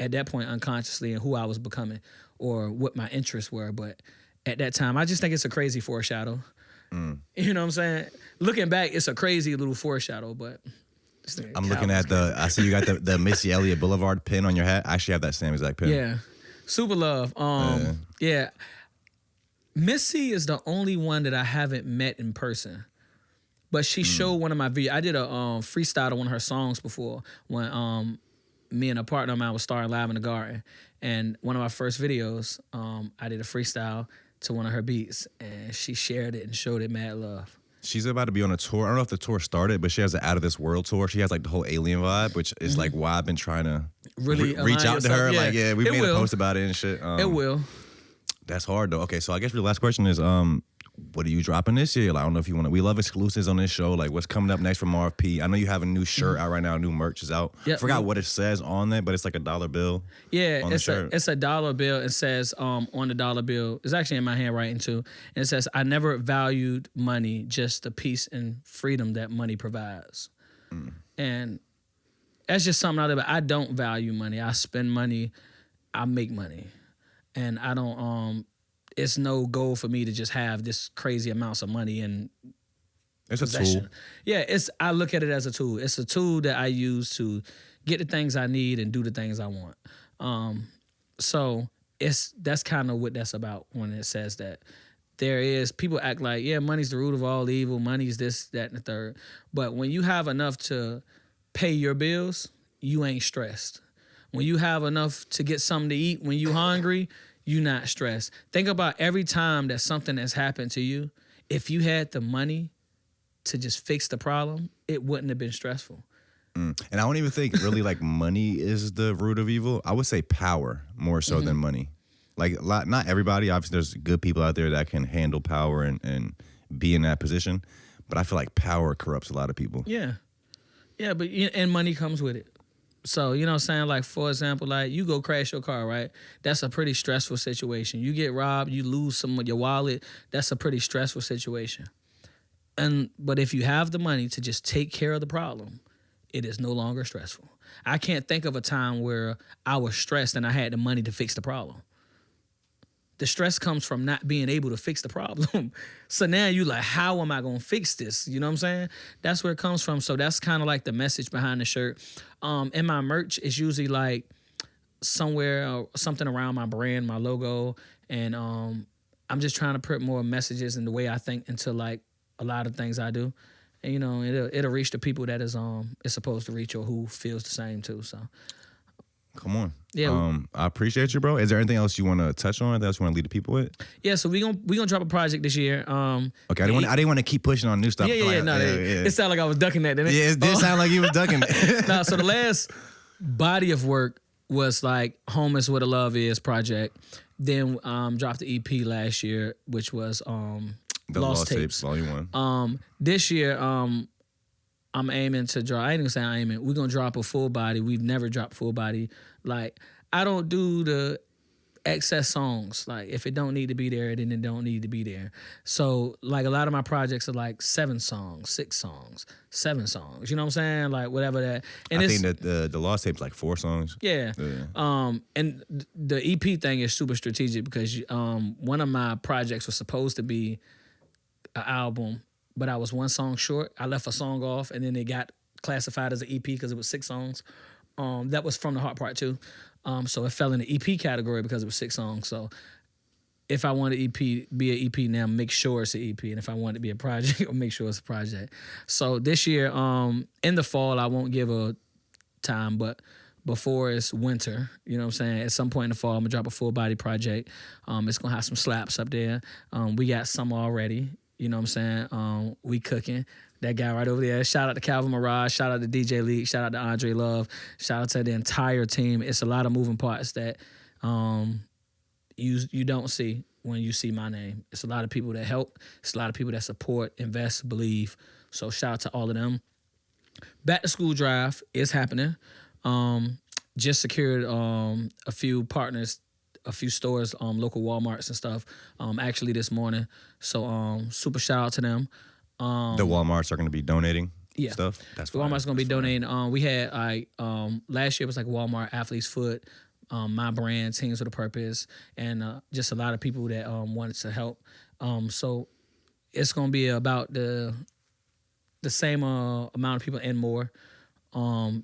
at that point unconsciously, in who I was becoming or what my interests were. But at that time, I just think it's a crazy foreshadow. You know what I'm saying? Looking back, it's a crazy little foreshadow, but I'm looking at I see you got the Missy Elliott Boulevard pin on your hat. I actually have that same exact pin. Yeah. Super love. Yeah. Missy is the only one that I haven't met in person. But she showed one of my videos. I did a freestyle to one of her songs before when me and a partner of mine was starring Live in the Garden. And one of my first videos, I did a freestyle to one of her beats, and she shared it and showed it mad love. She's about to be on a tour. I don't know if the tour started, but she has an Out of This World tour. She has like the whole alien vibe, which is like why I've been trying to really reach out to her. Yeah. Like, yeah, we It made will. a post about it and shit. It will. That's hard though. Okay, so I guess the last question is, what are you dropping this year? Like, I don't know if you want to. We love exclusives on this show. Like, what's coming up next for Marv.P? I know you have a new shirt out right now. New merch is out. Yep. Forgot what it says on there, but it's like a $1 bill. Yeah, on the shirt. it's a $1 bill. It says on the $1 bill, it's actually in my handwriting too. And it says, I never valued money, just the peace and freedom that money provides. And that's just something out there. But I don't value money. I spend money. I make money. And I don't, it's no goal for me to just have this crazy amounts of money and It's a possession. tool. Yeah, I look at it as a tool. It's a tool that I use to get the things I need and do the things I want. So that's kind of what that's about when it says that. People act like, yeah, money's the root of all evil. Money's this, that, and the third. But when you have enough to pay your bills, you ain't stressed. When you have enough to get something to eat when you hungry, you not stressed. Think about every time that something has happened to you. If you had the money to just fix the problem, it wouldn't have been stressful. And I don't even think really like money is the root of evil. I would say power more so than money. Like not everybody. Obviously, there's good people out there that can handle power and be in that position. But I feel like power corrupts a lot of people. Yeah. Yeah, but and money comes with it. So, you know what I'm saying? Like, for example, like you go crash your car, right? That's a pretty stressful situation. You get robbed, you lose some of your wallet. That's a pretty stressful situation. But if you have the money to just take care of the problem, it is no longer stressful. I can't think of a time where I was stressed and I had the money to fix the problem. The stress comes from not being able to fix the problem. So now you like, how am I going to fix this? You know what I'm saying? That's where it comes from. So that's kind of like the message behind the shirt. In my merch, it's usually like somewhere, something around my brand, my logo. And I'm just trying to put more messages in the way I think into like a lot of things I do. And, you know, it'll reach the people that is supposed to reach or who feels the same too. So. Come on. Yeah. I appreciate you, bro. Is there anything else you want to touch on? Anything else you want to lead the people with? Yeah, so we gonna drop a project this year. Okay, I didn't want to keep pushing on new stuff. It sounded like I was ducking that, didn't it? Yeah, it did sound like you was ducking it. No, so the last body of work was like Home is Where the Love Is project. Then dropped the EP last year, which was The Lost Tapes, Volume 1. This year, I'm aiming to drop. I ain't gonna say I'm aiming. We're gonna drop a full body. We've never dropped full body. Like, I don't do the excess songs. Like, if it don't need to be there, then it don't need to be there. So, like, a lot of my projects are like 7 songs, 6 songs, 7 songs. You know what I'm saying? Like, whatever that. And I think that the Lost Tapes like 4 songs. Yeah. And the EP thing is super strategic because one of my projects was supposed to be an album, but I was 1 song short. I left a song off, and then it got classified as an EP because it was 6 songs. That was From the Heart Part 2. So it fell in the EP category because it was 6 songs. So if I want an EP, be an EP now, make sure it's an EP. And if I want it to be a project, I'll make sure it's a project. So this year, in the fall, I won't give a time, but before it's winter, you know what I'm saying? At some point in the fall, I'm gonna drop a full body project. It's gonna have some slaps up there. We got some already. You know what I'm saying? We cooking. That guy right over there. Shout out to Calvin Mirage. Shout out to DJ Leak. Shout out to Andre Love. Shout out to the entire team. It's a lot of moving parts that you don't see when you see my name. It's a lot of people that help. It's a lot of people that support, invest, believe. So shout out to all of them. Back to school drive is happening. Just secured a few partners, a few stores, local Walmarts and stuff, actually this morning. So super shout out to them. The Walmarts are going to be donating stuff? That's fine. Walmart's going to be donating. We had, last year was like Walmart, Athlete's Foot, my brand, Teams with a Purpose, and just a lot of people that wanted to help. So it's going to be about the same amount of people and more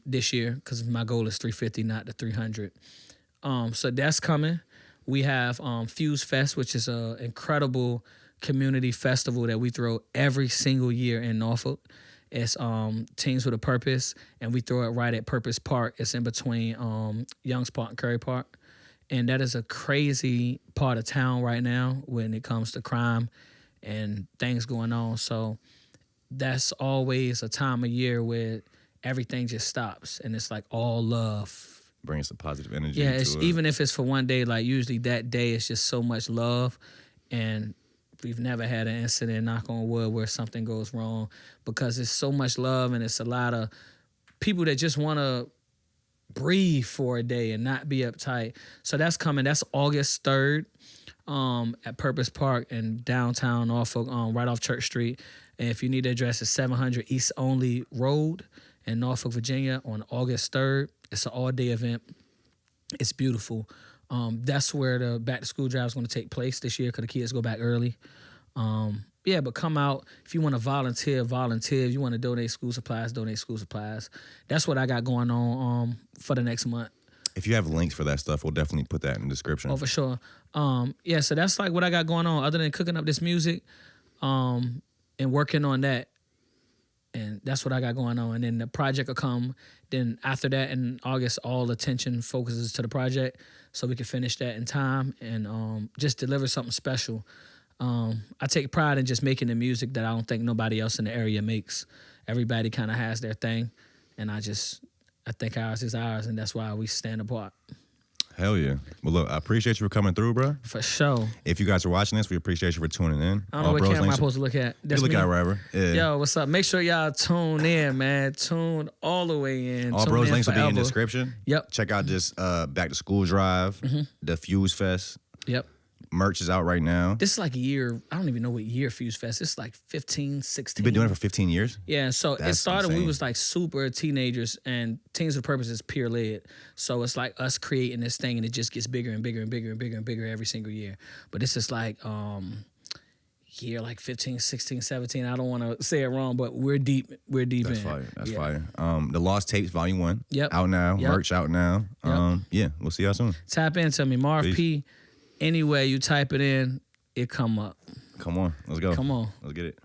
this year because my goal is 350, not the 300. So that's coming. We have Fuse Fest, which is an incredible community festival that we throw every single year in Norfolk. It's Teams with a Purpose, and we throw it right at Purpose Park. It's in between Youngs Park and Curry Park. And that is a crazy part of town right now when it comes to crime and things going on. So that's always a time of year where everything just stops, and it's like all love. Bring some positive energy. Yeah, it's even if it's for one day, like usually that day it's just so much love, and we've never had an incident, knock on wood, where something goes wrong because it's so much love and it's a lot of people that just want to breathe for a day and not be uptight. So that's coming. That's August 3rd at Purpose Park in downtown Norfolk, right off Church Street. And if you need the address, it's 700 East Only Road in Norfolk, Virginia on August 3rd. It's an all-day event. It's beautiful. That's where the back-to-school drive is going to take place this year because the kids go back early. But come out. If you want to volunteer. If you want to donate school supplies, donate school supplies. That's what I got going on for the next month. If you have links for that stuff, we'll definitely put that in the description. Oh, for sure. So that's like what I got going on other than cooking up this music and working on that. And that's what I got going on. And then the project will come. Then after that, in August, all attention focuses to the project so we can finish that in time and just deliver something special. I take pride in just making the music that I don't think nobody else in the area makes. Everybody kind of has their thing. And I think ours is ours, and that's why we stand apart. Hell yeah. Well, look, I appreciate you for coming through, bro. For sure. If you guys are watching this, we appreciate you for tuning in. I don't know what camera I'm supposed to look at. You That's look me. at wherever. Yeah. Yo, what's up? Make sure y'all tune in, man. Tune all the way in. All Tune bros in links will be in the forever. description. Yep. Check out this back to school drive, the Fuse Fest. Yep. Merch is out right now. This is like a year. I don't even know what year Fuse Fest. It's like 15, 16. You've been doing it for 15 years? Yeah, so it That's started when we insane. was like super teenagers, and Teens with Purpose is peer led. So it's like us creating this thing, and it just gets bigger and bigger and bigger and bigger and bigger every single year. But this is like year like 15, 16, 17. I don't want to say it wrong, but we're deep. We're deep That's in. fire. That's Yeah. fire. The Lost Tapes Volume 1. Yep. Out now. Yep. Merch out now. Yeah, we'll see y'all soon. Tap into me, Marv.P. Anyway, you type it in, it come up. Come on. Let's go. Come on. Let's get it.